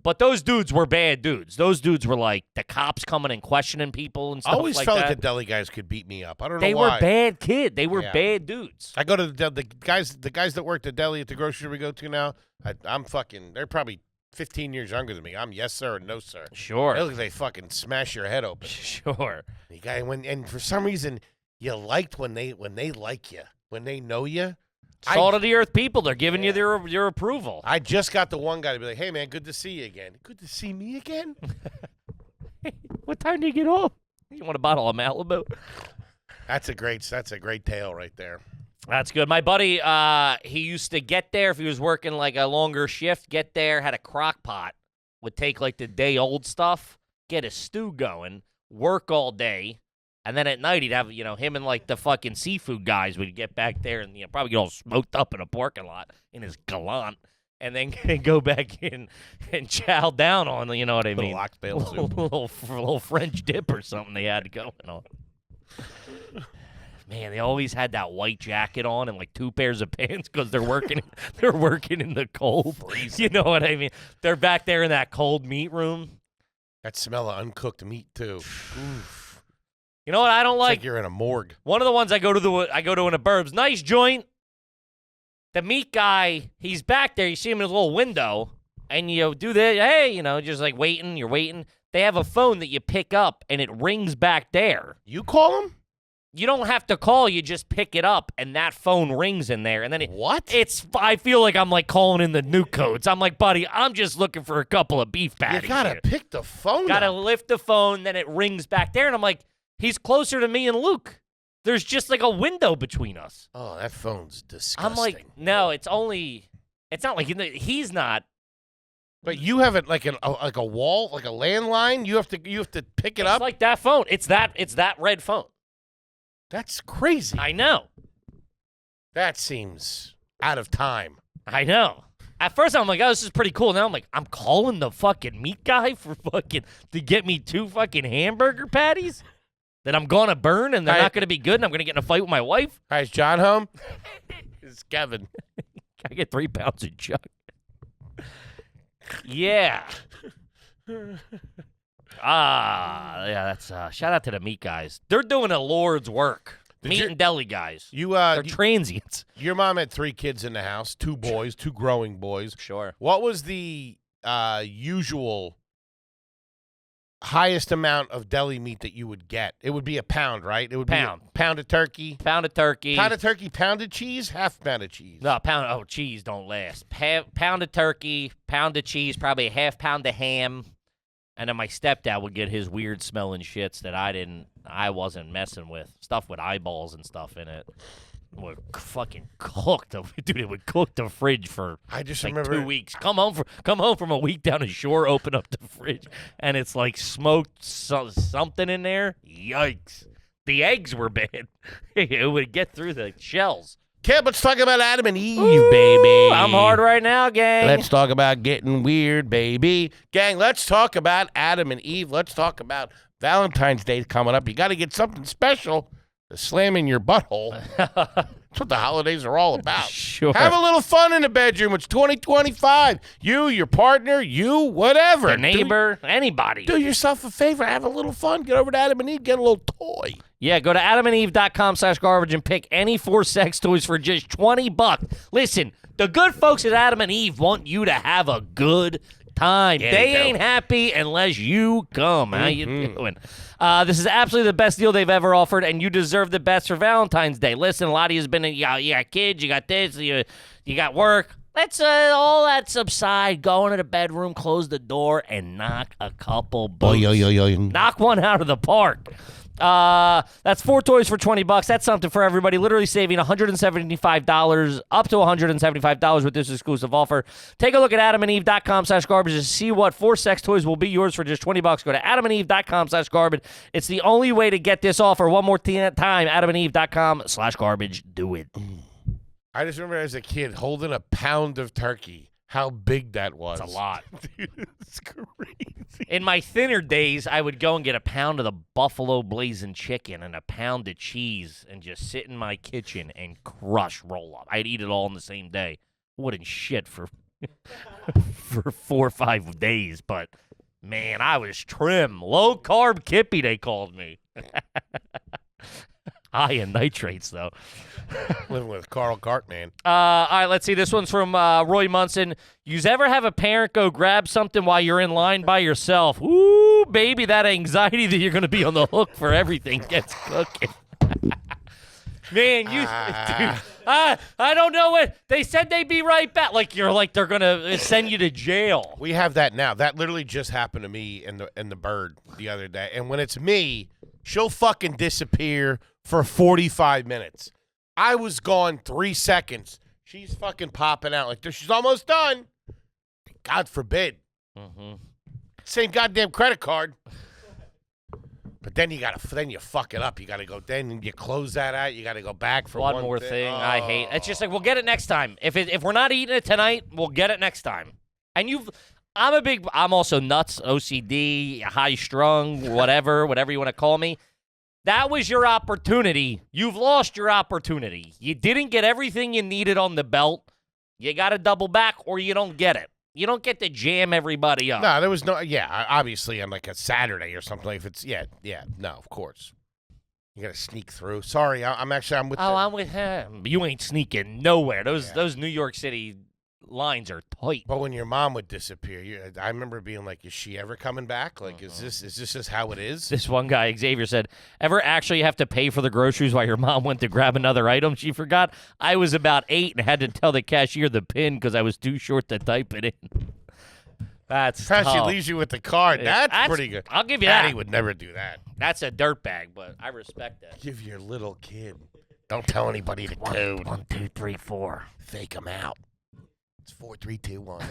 But those dudes were bad dudes. Those dudes were like the cops coming and questioning people and stuff like that. I always felt like the deli guys could beat me up. I don't know They why. were bad kid. They were bad dudes. I go to the guys that work the deli at the grocery store we go to now. I'm fucking. They're probably 15 years younger than me. I'm yes sir and no sir. Sure. They look like they fucking smash your head open. Sure. And for some reason you liked when they like you, when they know you. Salt of the earth people. They're giving you their approval. I just got the one guy to be like, "Hey man, good to see you again." Good to see me again. What time do you get off? You want a bottle of Malibu? That's a great tale right there. That's good. My buddy, he used to get there if he was working like a longer shift. Get there, had a crock pot, would take like the day old stuff, get a stew going, work all day. And then at night, he'd have, him and, like, the fucking seafood guys would get back there and, probably get all smoked up in a parking lot in his Gallant and then go back in and chow down on, you know what I mean? Little oxtail soup. little French dip or something they had going on. Man, they always had that white jacket on and, like, 2 pairs of pants because they're working in the cold. You know what I mean? They're back there in that cold meat room. That smell of uncooked meat, too. Oof. You know what I don't It's like? like you're in a morgue. One of the ones I go to in a burbs. Nice joint. The meat guy, he's back there. You see him in his little window, and you do that. Hey, just like waiting. You're waiting. They have a phone that you pick up, and it rings back there. You call him? You don't have to call. You just pick it up, and that phone rings in there. And then What? I feel like I'm like calling in the new codes. I'm like, buddy, I'm just looking for a couple of beef patties. You gotta here. pick the phone Gotta up. lift the phone, then it rings back there, and I'm like, he's closer to me and Luke. There's just like a window between us. Oh, that phone's disgusting. I'm like, no, it's not like he's not. But you have it like a wall, like a landline. You have to pick it It's up. like that phone. It's that red phone. That's crazy. I know. That seems out of time. I know. At first, I'm like, oh, this is pretty cool. Now I'm like, I'm calling the fucking meat guy to get me 2 fucking hamburger patties that I'm gonna burn and they're not gonna be good and I'm gonna get in a fight with my wife. Hi, is John home? It's Kevin. I get 3 pounds of chuck. Yeah. Yeah, that's shout out to the meat guys. They're doing a Lord's work. Meat and deli guys. They're transients. Your mom had 3 kids in the house, 2 boys, 2 growing boys. Sure. What was the usual highest amount of deli meat that you would get? It would be a pound, right? It would be a pound of turkey. Pound of turkey. Pound of turkey, pounded cheese, half pound of cheese. No, pound. Oh, cheese don't last. Pound of turkey, pound of cheese, probably a half pound of ham, and then my stepdad would get his weird smelling shits that I wasn't messing with. Stuff with eyeballs and stuff in it. would fucking cook the dude. It would cook the fridge for I just like remember 2 weeks. Come home from a week down the shore, open up the fridge, and it's like smoked something in there. Yikes! The eggs were bad. It would get through the shells. Kid, let's talk about Adam and Eve, Ooh, baby. I'm hard right now, gang. Let's talk about getting weird, baby. Gang, let's talk about Adam and Eve. Let's talk about Valentine's Day coming up. You got to get something special to slam in your butthole. That's what the holidays are all about. Sure. Have a little fun in the bedroom. It's 2025. You, your partner, you, whatever. Your neighbor, anybody. Do yourself a favor. Have a little fun. Get over to Adam and Eve. Get a little toy. Yeah, go to adamandeve.com/garbage and pick any 4 sex toys for just $20. Listen, the good folks at Adam and Eve want you to have a good time. Yeah, they they do. ain't happy unless you come. How you doing? This is absolutely the best deal they've ever offered, and you deserve the best for Valentine's Day. Listen, a lot of you has been, you got kids, you got this, you got work. Let's all that subside. Go into the bedroom, close the door, and knock a couple boots. Knock one out of the park. That's 4 toys for $20. That's something for everybody. Literally saving $175, up to $175 with this exclusive offer. Take a look at adamandeve.com/garbage to see what 4 sex toys will be yours for just $20. Go to adamandeve.com/garbage. It's the only way to get this offer. One more time, adamandeve.com/garbage. Do it. I just remember as a kid holding a pound of turkey. How big that was. It's a lot. Dude, it's crazy. In my thinner days, I would go and get a pound of the Buffalo blazing chicken and a pound of cheese and just sit in my kitchen and crush roll up. I'd eat it all in the same day. Wouldn't shit for for 4 or 5 days, but man, I was trim. Low carb Kippy, they called me. High in nitrates, though. Living with Carl Cartman. All right, let's see. This one's from Roy Munson. Yous ever have a parent go grab something while you're in line by yourself? Ooh, baby, that anxiety that you're going to be on the hook for everything gets cooking. Man, dude, I don't know what. They said they'd be right back. Like they're going to send you to jail. We have that now. That literally just happened to me in the Bird the other day. And when it's me, she'll fucking disappear for 45 minutes. I was gone 3 seconds. She's fucking popping out like she's almost done. God forbid. Mm-hmm. Same goddamn credit card. But then you fuck it up. You gotta go. Then you close that out. You gotta go back for one more thing. Oh. I hate. It's just like we'll get it next time. If we're not eating it tonight, we'll get it next time. And I'm also nuts, OCD, high strung, whatever you want to call me. That was your opportunity. You've lost your opportunity. You didn't get everything you needed on the belt. You got to double back or you don't get it. You don't get to jam everybody up. No, there was no. Yeah, obviously on like a Saturday or something. If it's no, of course. You got to sneak through. Sorry, I'm with. I'm with him. You ain't sneaking nowhere. Those New York City lines are tight. But when your mom would disappear, I remember being like, "Is she ever coming back? Like, is this just how it is?" This one guy, Xavier, said, "Ever actually have to pay for the groceries while your mom went to grab another item she forgot? I was about 8 and had to tell the cashier the PIN because I was too short to type it in." That's Perhaps she tough. leaves you with the card. That's pretty good. I'll give you Daddy that. would never do that. That's a dirtbag, but I respect that. Give your little kid. Don't tell anybody the code. 1, 2, 3, 4. Fake them out. It's 4, 3, 2, 1.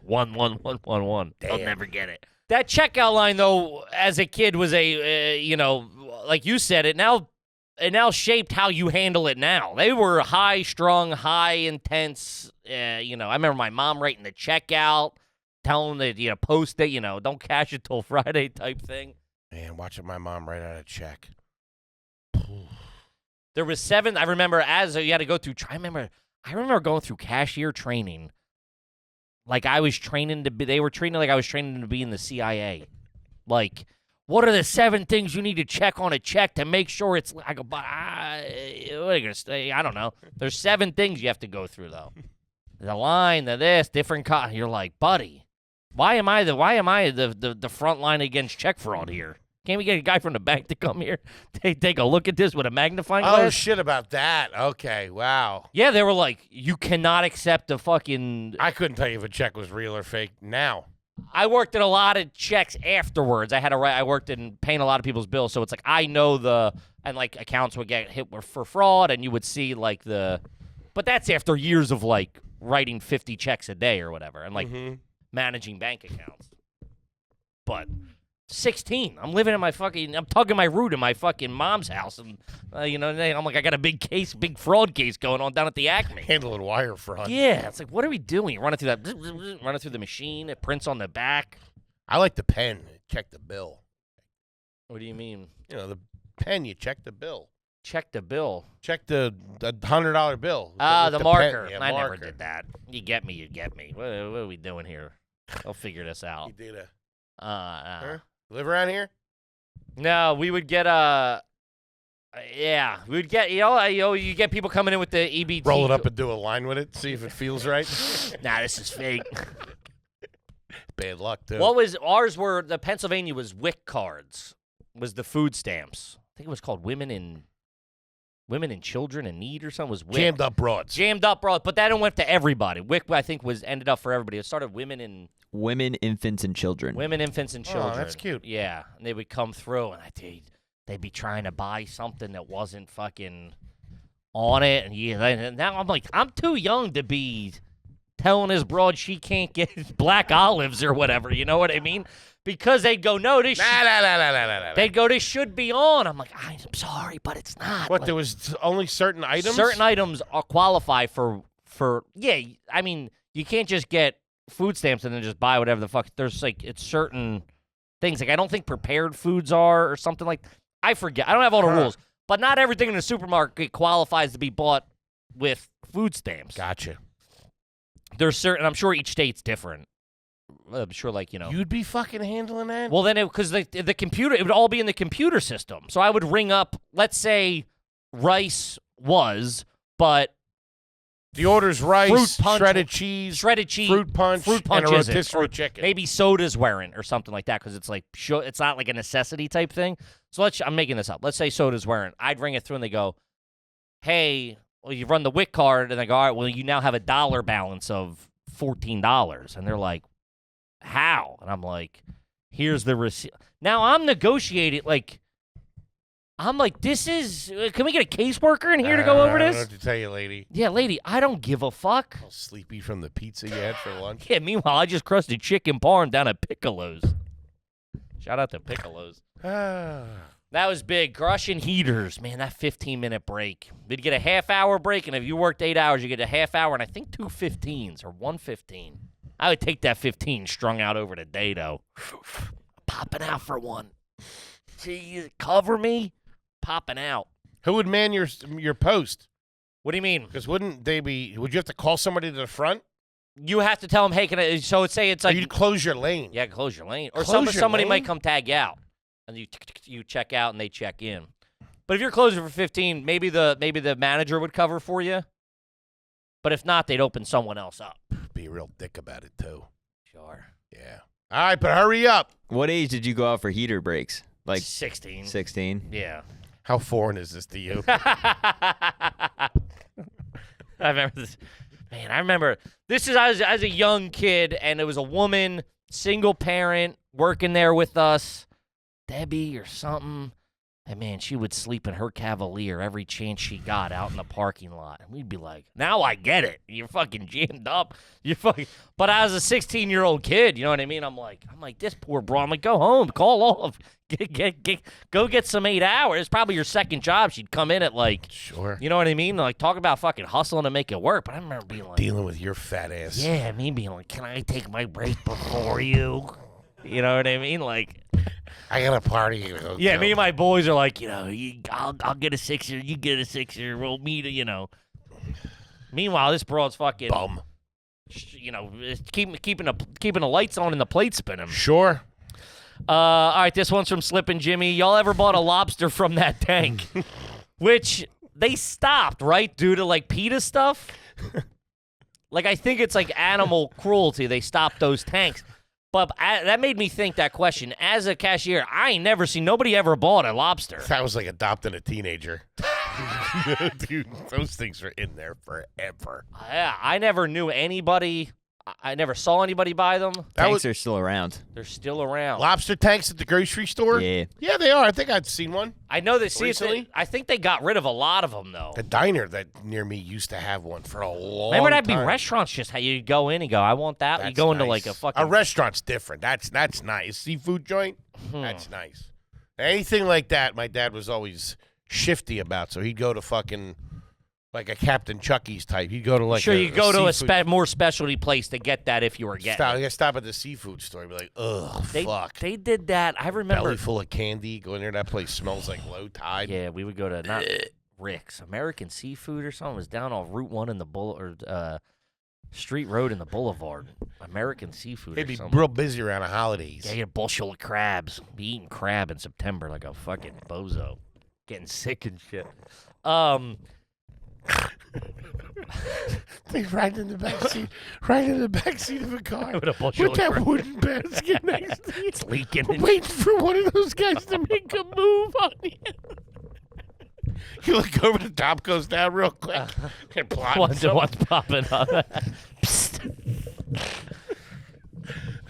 1, 1, 1, 1, 1. They'll Damn. never get it. That checkout line, though, as a kid was like you said, it now shaped how you handle it now. They were high-strung, high-intense. I remember my mom writing the checkout, telling them that, post it, don't cash it till Friday type thing. Man, watching my mom write out a check. There was 7. I remember you had to go through. I remember going through cashier training. Like I was training to be. They were training like I was training to be in the CIA. Like, what are the 7 things you need to check on a check to make sure it's? I go, what are you gonna say? I don't know. There's 7 things you have to go through though. The line, the different. You're like, buddy, why am I the front line against check fraud here? Can't we get a guy from the bank to come here, take a look at this with a magnifying glass? Oh, shit about that. Okay, wow. Yeah, they were like, you cannot accept a fucking... I couldn't tell you if a check was real or fake now. I worked in a lot of checks afterwards. I worked in paying a lot of people's bills, so it's like I know and like accounts would get hit for fraud, and you would see like but that's after years of like writing 50 checks a day or whatever, and like managing bank accounts. But 16, I'm living in I'm tugging my root in my fucking mom's house, and I'm like, I got a big fraud case going on down at the Acme. Handling wire fraud. Yeah, it's like, what are we doing? You run it through the machine, it prints on the back. I like the pen. Check the bill. What do you mean? The pen, you check the bill. Check the bill. Check the $100 bill. The marker. Yeah, I marker. never did that. You get me. What are we doing here? I'll figure this out. You did Huh? Live around here? No, we would get we would get you get people coming in with the EBT. Roll it up and do a line with it, see if it feels right. Nah, this is fake. Bad luck, too. What was ours? The Pennsylvania was WIC cards. Was the food stamps? I think it was called Women and Children in Need or something. Was WIC. Jammed up broads. But that went to everybody. WIC, I think, ended up for everybody. It started Women, Infants, and Children. Women, Infants, and Children. Oh, that's cute. Yeah, and they would come through, and they'd be trying to buy something that wasn't fucking on it, and now I'm like, I'm too young to be telling this broad she can't get black olives or whatever. You know what I mean? Because they'd go, no, this. They'd go, this should be on. I'm like, I'm sorry, but it's not. What? Like, There was only certain items. Certain items are qualify for. Yeah, I mean, you can't just get food stamps and then just buy whatever the fuck. There's like, it's certain things. Like, I don't think prepared foods are or something like. I forget. I don't have all the rules, but not everything in the supermarket qualifies to be bought with food stamps. Gotcha. There's certain. I'm sure each state's different. I'm sure, like, You'd be fucking handling that? Well, then, because the computer, it would all be in the computer system. So I would ring up, let's say, rice was, but the order's rice, fruit punch, shredded cheese, fruit punch and a isn't, rotisserie chicken. Maybe soda's weren't or something like that, because it's like it's not like a necessity type thing. So I'm making this up. Let's say soda's weren't. I'd ring it through and they go, hey, well, you run the WIC card, and they go, all right, well, you now have a dollar balance of $14, and they're like, how? And I'm like, here's the receipt. Now I'm negotiating, like, I'm like, this is, can we get a caseworker in here to go over I don't this? know what to tell you, lady. Yeah, lady, I don't give a fuck. All sleepy from the pizza you had for lunch. Yeah, meanwhile, I just crusted chicken parm down at Piccolo's. Shout out to Piccolo's. That was big. Crushing heaters. Man, that 15-minute break. We'd get a half-hour break, and if you worked 8 hours, you get a half hour, and I think 2 15s or 1 15. I would take that 15 strung out over the day, though. Popping out for one. Jeez, cover me. Popping out. Who would man your post? What do you mean? Because would you have to call somebody to the front? You have to tell them, hey, can I, so it's say it's Or like. you'd close your lane. Yeah, close your lane. Or Close your somebody lane? might come tag you out. And you check out and they check in. But if you're closing for 15, maybe the manager would cover for you. But if not, they'd open someone else up. Be a real dick about it, too. Sure. Yeah. All right, but hurry up. What age did you go out for heater breaks? Like 16. 16? Yeah. How foreign is this to you? I remember this. Man, I remember this is I was a young kid, and it was a woman, single parent, working there with us, Debbie or something. And man, she would sleep in her Cavalier every chance she got out in the parking lot. And we'd be like, now I get it. You're fucking jammed up. But I was a 16-year-old kid, you know what I mean? I'm like, this poor bro. I'm like, go home, call off. Go get some 8 hours. It's probably your second job. She'd come in at like, Sure. you know what I mean? Like, talk about fucking hustling to make it work. But I remember being like, Dealing with your fat ass. yeah, me being like, can I take my break before you? You know what I mean? Like, I got a party to go yeah, to. me and my boys are like, I'll get a sixer, you get a sixer, we'll meet, Meanwhile, this broad's fucking Bum. keeping the lights on and the plate spinning. Sure. All right, this one's from Slip and Jimmy. Y'all ever bought a lobster from that tank? Which they stopped, right, due to like PETA stuff. Like, I think it's like animal cruelty. They stopped those tanks. But that made me think that question. As a cashier, I ain't never seen nobody ever bought a lobster. That was like adopting a teenager. Dude, those things are in there forever. Yeah, I never knew anybody. I never saw anybody buy them. Tanks are still around. They're still around. Lobster tanks at the grocery store? Yeah. Yeah, they are. I think I've seen one. I know they see Recently? I think they got rid of a lot of them, though. The diner that near me used to have one for a long Remember that'd be time. restaurants just how you go in and go, I want that. That's you go into nice. like a fucking... A restaurant's different. That's nice. Seafood joint? That's nice. Anything like that, my dad was always shifty about. So he'd go to fucking like a Captain Chucky's type. He'd go to like you go to seafood- a more specialty place to get that if you were getting it. Stop at the seafood store and be like, ugh, fuck. They did that. I remember. Belly full of candy. Go in there. That place smells like low tide. Yeah, we would go to not Rick's American Seafood or something. It was down on Route 1 in the Street Road in the Boulevard. American Seafood. They'd or be something. real busy around the holidays. Yeah, you get a bushel of crabs. Be eating crab in September like a fucking bozo. Getting sick and shit. They ride in the back seat, right in the back seat of a car With a bushel of that crab. wooden basket next to you. It's leaking. And Waiting for one of those guys to make a move on you. You look over, the top goes down real quick. And plotting one's something. popping up. Psst.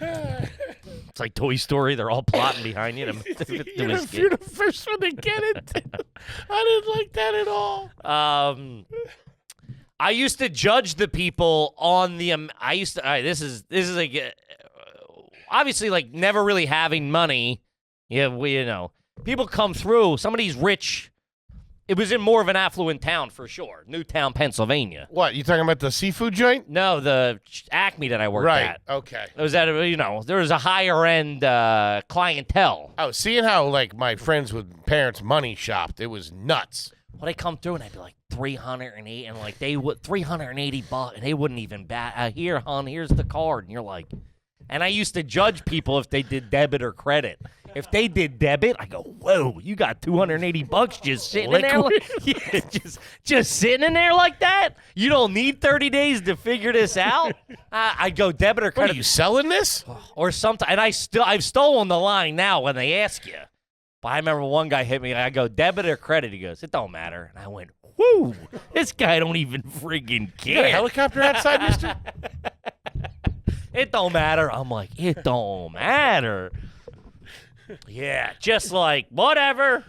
It's like Toy Story. They're all plotting behind you. You're the first one to get it. I didn't like that at all. I used to judge the people on the. I used to. All right, this is like obviously like never really having money. Yeah, people come through. Some of these rich. It was in more of an affluent town for sure, Newtown, Pennsylvania. What, you talking about the seafood joint? No, the Acme that I worked Right, at. okay. It was at there was a higher end clientele. Oh, seeing how, like, my friends with parents money shopped, it was nuts. Well, they come through and I'd be like 308, and like they would $380, and they wouldn't even bat. Here, hon, here's the card, and you're like, and I used to judge people if they did debit or credit. If they did debit, I go, whoa, you got $280 just sitting in there, yeah, just sitting in there like that. You don't need 30 days to figure this out. I go debit or What, credit are you selling this? or something, and I've stolen the line now when they ask you. But I remember one guy hit me. I go, debit or credit? He goes, it don't matter. And I went, whoo, this guy don't even friggin' You got a care. helicopter outside, mister? It don't matter. I'm like, it don't matter. Yeah, just like, whatever.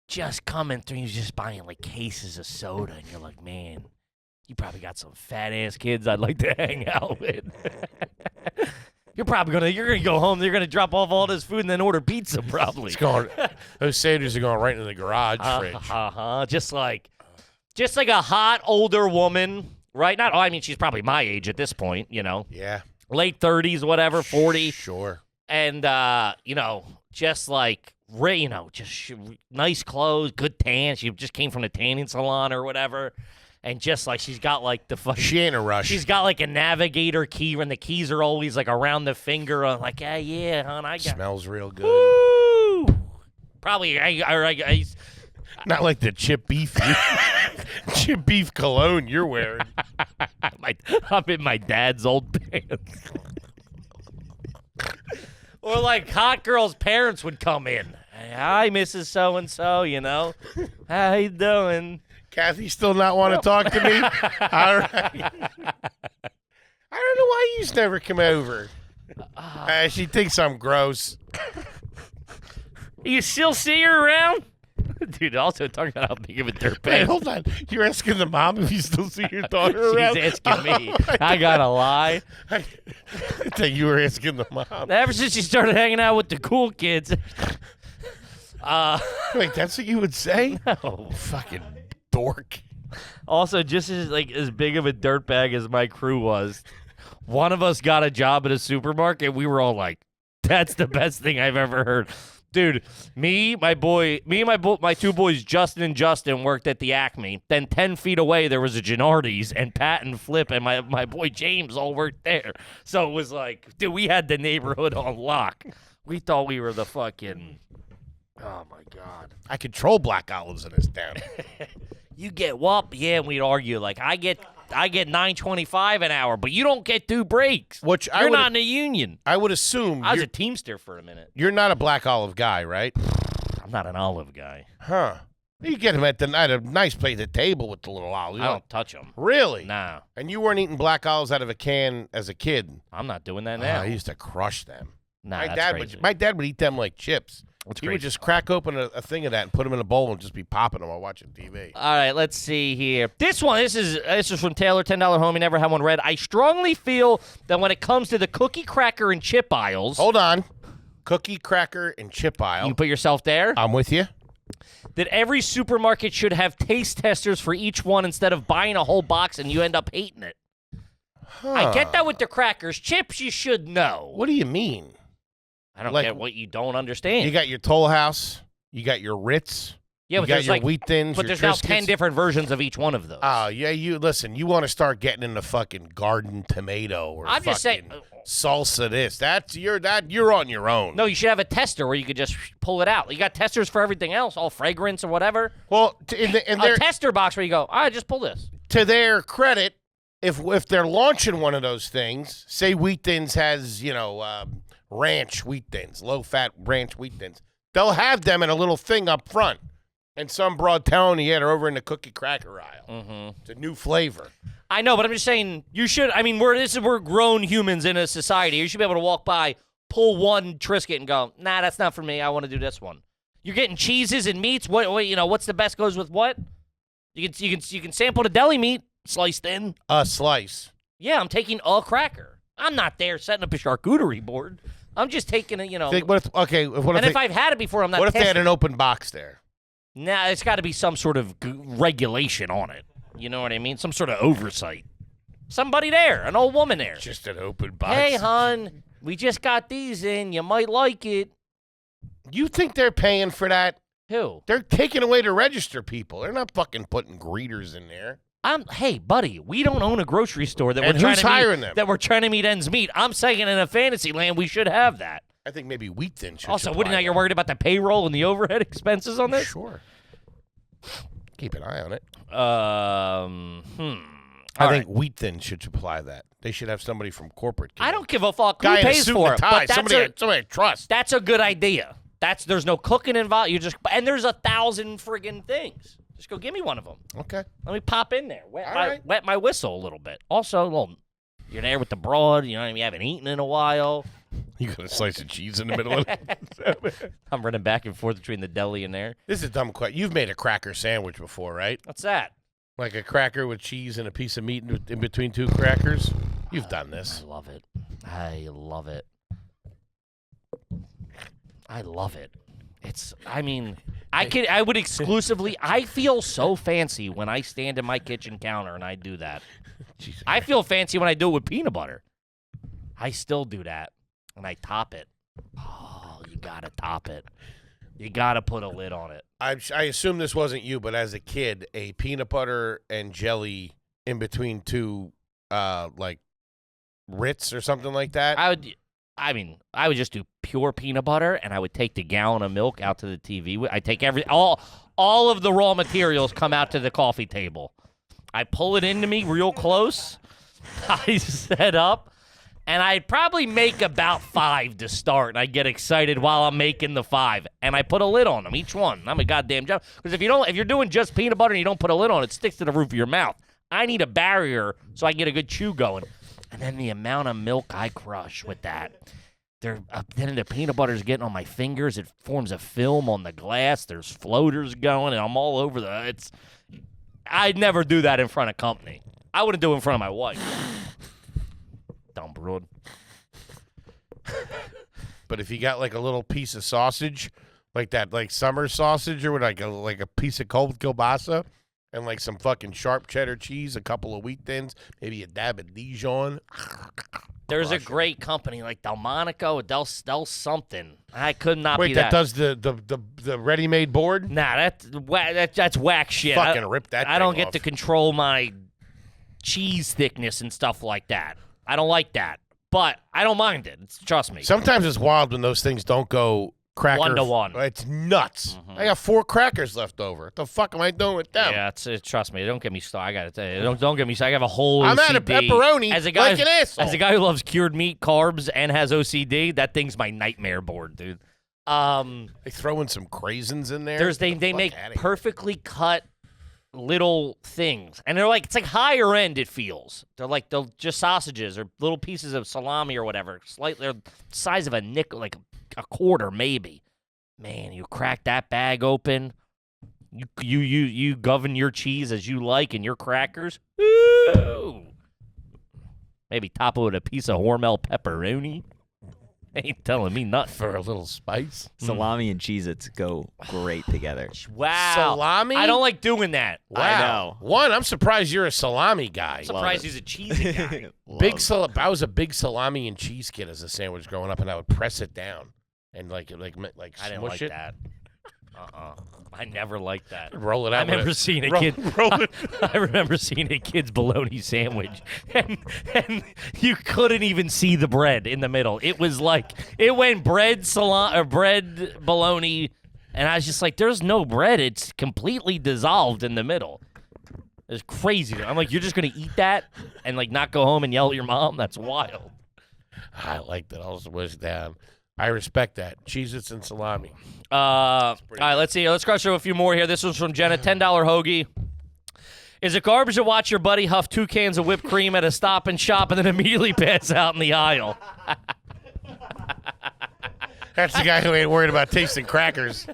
Just coming through, you're just buying like cases of soda. And you're like, man, you probably got some fat-ass kids I'd like to hang out with. You're gonna go home. You're gonna drop off all this food and then order pizza, probably. It's going. Those sandwiches are going right into the garage fridge. Just like a hot older woman, right? I mean, she's probably my age at this point. Yeah. Late 30s, whatever, 40, Sure. and just like nice clothes, good tan. She just came from the tanning salon or whatever. And just like she's got like the fucking. She ain't a rush. She's got like a navigator key, and the keys are always like around the finger. I'm like, yeah, hon, I got. Smells real good. Woo! Probably, I Not like the chip beef cologne you're wearing. I'm in my dad's old pants. Or like hot girls' parents would come in. Hi, Mrs. So-and-so, How you doing? Kathy still not want to talk to me? All right. I don't know why you never come over. She thinks I'm gross. You still see her around? Dude, also talking about how big of a dirtbag. Wait, hold on. You're asking the mom if you still see your daughter around? She's asking me. I gotta lie. I thought you were asking the mom. Ever since she started hanging out with the cool kids. Wait, that's what you would say? No. Fucking dork. Also, just as big of a dirtbag as my crew was, one of us got a job at a supermarket. We were all like, "That's the best thing I've ever heard." Dude, my two boys, Justin and Justin, worked at the Acme. Then 10 feet away, there was a Gennardi's, and Pat and Flip and my boy James all worked there. So it was like, dude, we had the neighborhood on lock. We thought we were the fucking, oh my God. I control black olives in this town. You get what? Yeah, and we'd argue like I get $9.25 an hour, but you don't get 2 breaks. Which you're not in a union. I would assume I was a Teamster for a minute. you're not a black olive guy, right? I'm not an olive guy. Huh. You get them at a nice place at the table with the little olives. I don't touch them. Really? Nah. And you weren't eating black olives out of a can as a kid? I'm not doing that now. I used to crush them. Nah, My dad would eat them like chips. That's He would crazy. just crack open a thing of that and put them in a bowl and just be popping them while watching TV. All right, let's see here. This is from Taylor, $10 homie, never had one read. I strongly feel that when it comes to the cookie, cracker, and chip aisles. Hold on. Cookie, cracker, and chip aisle. You put yourself there? I'm with you. That every supermarket should have taste testers for each one instead of buying a whole box and you end up hating it. I get that with the crackers. Chips, you should know. What do you mean? I don't Like, get what you don't understand. You got your Toll House. You got your Ritz. Yeah, you but got there's your like Wheat Thins. But your there's now Triscuits. 10 different versions of each one of those. Oh, yeah, you listen, you want to start getting into fucking garden tomato or I'm just saying salsa this. You're on your own. No, you should have a tester where you could just pull it out. You got testers for everything else, all fragrance or whatever. Well, in A tester box where you go, all right, just pull this. to their credit, if they're launching one of those things, say Wheat Thins has, ranch Wheat Thins, low-fat ranch Wheat Thins, they'll have them in a little thing up front. And some broad telling you, they're over in the cookie cracker aisle. Mm-hmm. It's a new flavor. I know, but I'm just saying you should. I mean, we're grown humans in a society. You should be able to walk by, pull one Triscuit, and go, nah, that's not for me. I want to do this one. You're getting cheeses and meats. What's the best goes with what? You can sample the deli meat sliced thin. A slice. Yeah, I'm taking a cracker. I'm not there setting up a charcuterie board. I'm just taking it. If I've had it before, I'm not. What if they had testing an open box there? Nah, it's got to be some sort of regulation on it. You know what I mean? Some sort of oversight. Somebody there, an old woman there. Just an open box. Hey, hon, we just got these in. You might like it. You think they're paying for that? Who? They're taking away to register people. They're not fucking putting greeters in there. Hey, buddy, we don't own a grocery store that And who's hiring them? That we're trying to meet ends meet. I'm saying in a fantasy land we should have that. I think maybe Wheat Thins should Also, supply you're that. worried about the payroll and the overhead expenses on this? Sure. Keep an eye on it. I think Wheat Thins should supply that. They should have somebody from corporate. I don't give a fuck who Guy in a pays suit for and it. a tie. But Somebody I trust. That's a good idea. There's no cooking involved. And there's 1,000 friggin' things. Just go give me one of them. Okay. Let me pop in there. All right. Wet my whistle a little bit. Also, you're there with the broad. You know what I mean? You haven't eaten in a while. You got a slice of cheese in the middle of it. I'm running back and forth between the deli and there. This is a dumb question. You've made a cracker sandwich before, right? What's that? Like a cracker with cheese and a piece of meat in between two crackers? You've done this. I love it. I love it. I love it. I would exclusively, I feel so fancy when I stand in my kitchen counter and I do that. Jesus. I feel fancy when I do it with peanut butter. I still do that. And I top it. Oh, you got to top it. You got to put a lid on it. I assume this wasn't you, but as a kid, a peanut butter and jelly in between two, like Ritz or something like that. I would just do pure peanut butter, and I would take the gallon of milk out to the TV. I take all of the raw materials come out to the coffee table. I pull it into me real close. I set up, and I'd probably make about 5 to start, and I get excited while I'm making the 5, and I put a lid on them, each one. I'm a goddamn job. Because if you're doing just peanut butter and you don't put a lid on it, it sticks to the roof of your mouth. I need a barrier so I can get a good chew going. And then the amount of milk I crush with that. Then the peanut butter's getting on my fingers. It forms a film on the glass. There's floaters going, and I'm all over I'd never do that in front of company. I wouldn't do it in front of my wife. Dumb broad. But if you got like a little piece of sausage, like that, like summer sausage, or like a piece of cold kielbasa, and like some fucking sharp cheddar cheese, a couple of Wheat Thins, maybe a dab of Dijon. There's a great company like Delmonico, Del something. I could not be Wait, that does the ready-made board? Nah, that's whack shit. Fucking rip that I don't thing get off. to control my cheese thickness and stuff like that. I don't like that. But I don't mind it. Trust me. Sometimes it's wild when those things don't go cracker 1-to-1. It's nuts. I got 4 crackers left over. What the fuck am I doing with them? Yeah, trust me. Don't get me started. I gotta tell you, don't get me started. I have a whole OCD. I'm out of pepperoni as a guy, like an asshole. As a guy who loves cured meat, carbs, and has OCD, that thing's my nightmare board, dude. They throw in some craisins in there. They make perfectly cut little things, and it's like higher end. It feels they're just sausages or little pieces of salami or whatever. Slightly the size of a nickel, like a quarter maybe. Man, you crack that bag open. You govern your cheese as you like and your crackers. Ooh. Maybe top it with a piece of Hormel pepperoni. Ain't telling me nothing. For a little spice. Salami and Cheez-Its go great together. Wow. Salami? I don't like doing that. Wow. I know. One, I'm surprised you're a salami guy. Surprised he's a cheesy guy. I was a big salami and cheese kid as a sandwich growing up, and I would press it down and like I didn't smush like it. that. I never liked that. Roll it out. I remember seeing a kid. Roll it. I remember seeing a kid's bologna sandwich, and you couldn't even see the bread in the middle. It was like it went bread bologna, and I was just like, "There's no bread. It's completely dissolved in the middle." It's crazy. I'm like, "You're just gonna eat that and not go home and yell at your mom? That's wild." I like that. I'll smush down. I respect that. Cheez-Its and salami. All right, let's see. Let's crush through a few more here. This was from Jenna, $10 hoagie. Is it garbage to watch your buddy huff 2 cans of whipped cream at a Stop and Shop and then immediately pass out in the aisle? That's the guy who ain't worried about tasting crackers.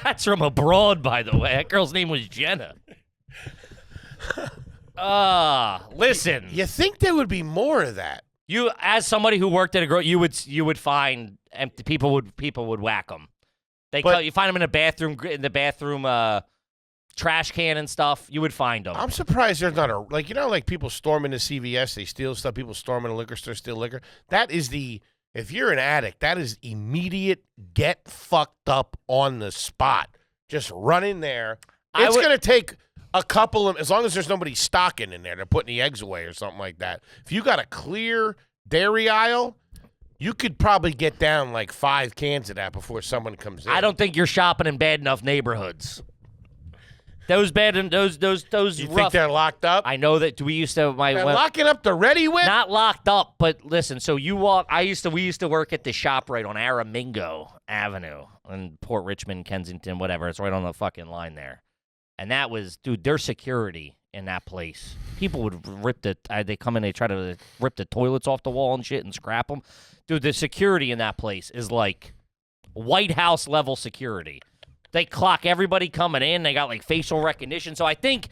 That's from abroad, by the way. That girl's name was Jenna. Listen. You think there would be more of that? You, as somebody who worked at a you would find empty people would whack them. You find them in the bathroom trash can and stuff. You would find them. I'm surprised there's not like people storm into CVS, they steal stuff. People storm into liquor store, steal liquor. That is if you're an addict, that is immediate get fucked up on the spot. Just run in there. It's gonna take a couple of, as long as there's nobody stocking in there, they're putting the eggs away or something like that. If you got a clear dairy aisle, you could probably get down 5 cans of that before someone comes in. I don't think you're shopping in bad enough neighborhoods. Those You rough. think they're locked up? I know that we used to. They're locking up the Ready Whip? Not locked up, but listen. So you walk. We used to work at the shop right on Aramingo Avenue in Port Richmond, Kensington, whatever. It's right on the fucking line there. And that was, dude, their security in that place. People would rip they come in, they try to rip the toilets off the wall and shit and scrap them. Dude, the security in that place is like White House level security. They clock everybody coming in. They got facial recognition. So I think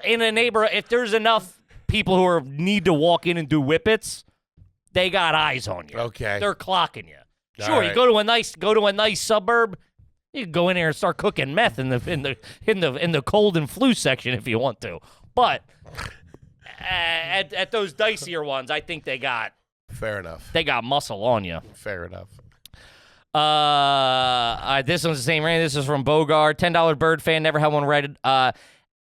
in a neighborhood, if there's enough people who need to walk in and do whippets, they got eyes on you. Okay. They're clocking you. All Sure, right. you go to a nice suburb. You can go in there and start cooking meth in the cold and flu section if you want to. But at those dicier ones, I think they got Fair enough. muscle on you. Fair enough. This one's the same range. This is from Bogart, $10 Bird fan. Never had one read.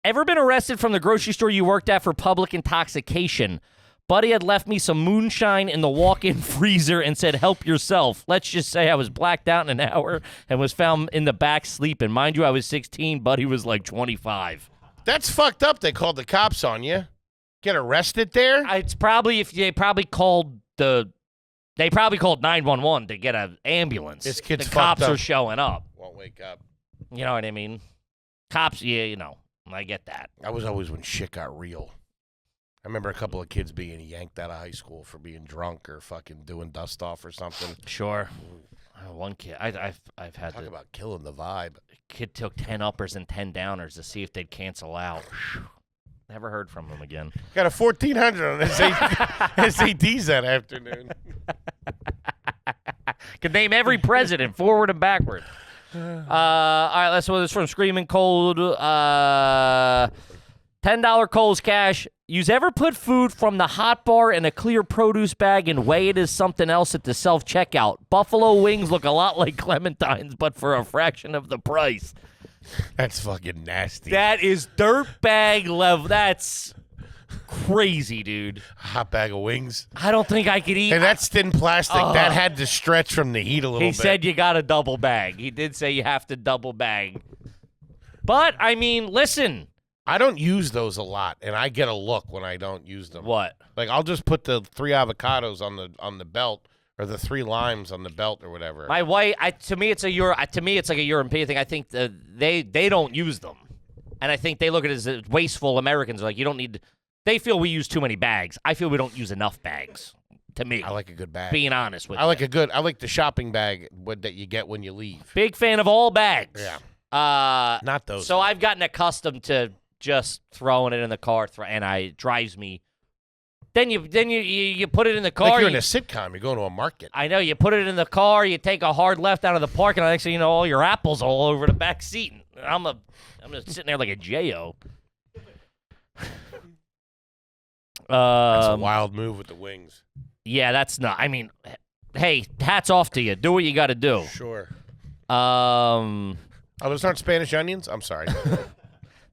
Ever been arrested from the grocery store you worked at for public intoxication? Buddy had left me some moonshine in the walk-in freezer and said, help yourself. Let's just say I was blacked out in an hour and was found in the back sleeping. Mind you, I was 16, Buddy was 25. That's fucked up. They called the cops on you. Get arrested there? It's probably they probably called 911 to get an ambulance. This kid's the cops fucked up. are showing up. Won't wake up. You know what I mean? Cops, yeah, I get that. That was always when shit got real. I remember a couple of kids being yanked out of high school for being drunk or fucking doing dust off or something. Sure. One kid, I've had Talk about killing the vibe. Kid took 10 uppers and 10 downers to see if they'd cancel out. Never heard from him again. Got a 1,400 on his SATs that afternoon. Could name every president forward and backward. All right, let's go. This is from Screaming Cold. $10 Kohl's Cash. You've ever put food from the hot bar in a clear produce bag and weigh it as something else at the self-checkout? Buffalo wings look a lot like clementines, but for a fraction of the price. That's fucking nasty. That is dirtbag level. That's crazy, dude. Hot bag of wings. I don't think I could eat. Hey, that's thin plastic. That had to stretch from the heat a little bit. He said you got to double bag. He did say you have to double bag. But, I mean, listen. I don't use those a lot, and I get a look when I don't use them. What? I'll just put the 3 avocados on the belt or the 3 limes on the belt or whatever. My wife, to me, it's like a European thing. I think they don't use them, and I think they look at it as wasteful. Americans are like, you don't need. They feel we use too many bags. I feel we don't use enough bags. To me, I like a good bag. Being honest with you, I like the shopping bag that you get when you leave. Big fan of all bags. Yeah. Not those. So I've gotten accustomed to just throwing it in the car, and it drives me. Then you put it in the car. Like you're in a sitcom. You're going to a market. I know. You put it in the car. You take a hard left out of the parking lot. Next thing you know, all your apples all over the back seat. I'm just sitting there like a J.O. That's a wild move with the wings. Yeah, that's not. I mean, hey, hats off to you. Do what you got to do. Sure. Oh, those aren't Spanish onions? I'm sorry.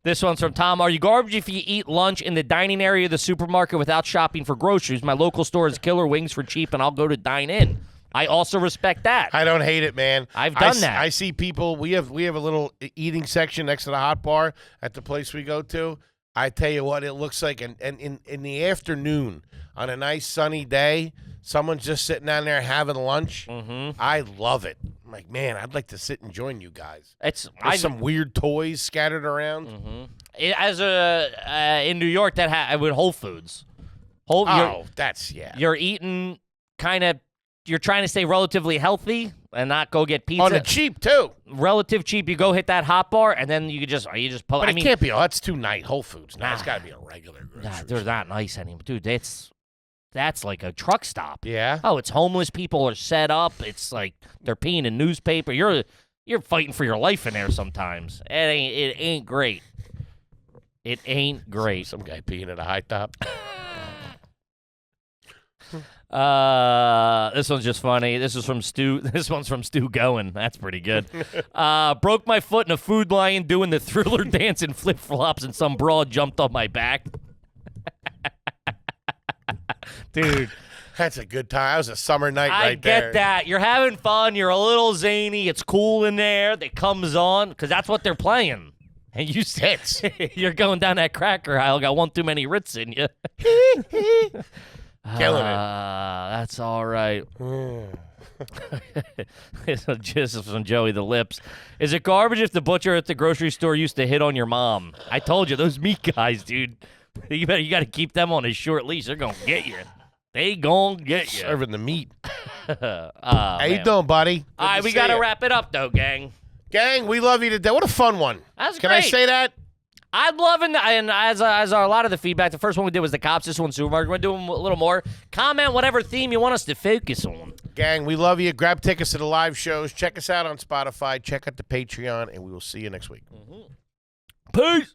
This one's from Tom. Are you garbage if you eat lunch in the dining area of the supermarket without shopping for groceries? My local store has killer wings for cheap, and I'll go to dine in. I also respect that. I don't hate it, man. I've done that. I see people. We have a little eating section next to the hot bar at the place we go to. I tell you what, it looks like, and in the afternoon on a nice sunny day, someone's just sitting down there having lunch. Mm-hmm. I love it. I'm like, man, I'd like to sit and join you guys. There's some weird toys scattered around. Mm-hmm. In New York, with Whole Foods. You're eating kind of. You're trying to stay relatively healthy and not go get pizza. On the cheap too. Relative cheap. You go hit that hot bar and then you just post. But it can't be. That's too nice. Whole Foods. Nah, it's got to be a regular grocery store. They're not nice anymore, dude. That's like a truck stop. Yeah. Oh, it's homeless people are set up. It's like they're peeing in newspaper. You're fighting for your life in there sometimes. It ain't great. It ain't great. Some guy peeing at a high top. This one's just funny. This is from Stu. This one's from Stu Goen. That's pretty good. Broke my foot in a Food Lion doing the Thriller dance in flip-flops, and some broad jumped on my back. Dude. That's a good time. That was a summer night right there. I get that. You're having fun. You're a little zany. It's cool in there. That comes on because that's what they're playing. And you hits. You're going down that cracker aisle. Got one too many Ritz in you. Killing it. That's all right. Just from Joey the Lips. Is it garbage if the butcher at the grocery store used to hit on your mom? I told you, those meat guys, dude. You got to keep them on a short leash. They're going to get you. They going to get you. Serving the meat. How you doing, buddy? All right, we got to wrap it up, though, gang. Gang, we love you today. What a fun one. That's Can great. I say that? I'm loving, and as a lot of the feedback, the first one we did was the cops. This one's supermarket. We're going to do a little more. Comment whatever theme you want us to focus on. Gang, we love you. Grab tickets to the live shows. Check us out on Spotify. Check out the Patreon, and we will see you next week. Peace.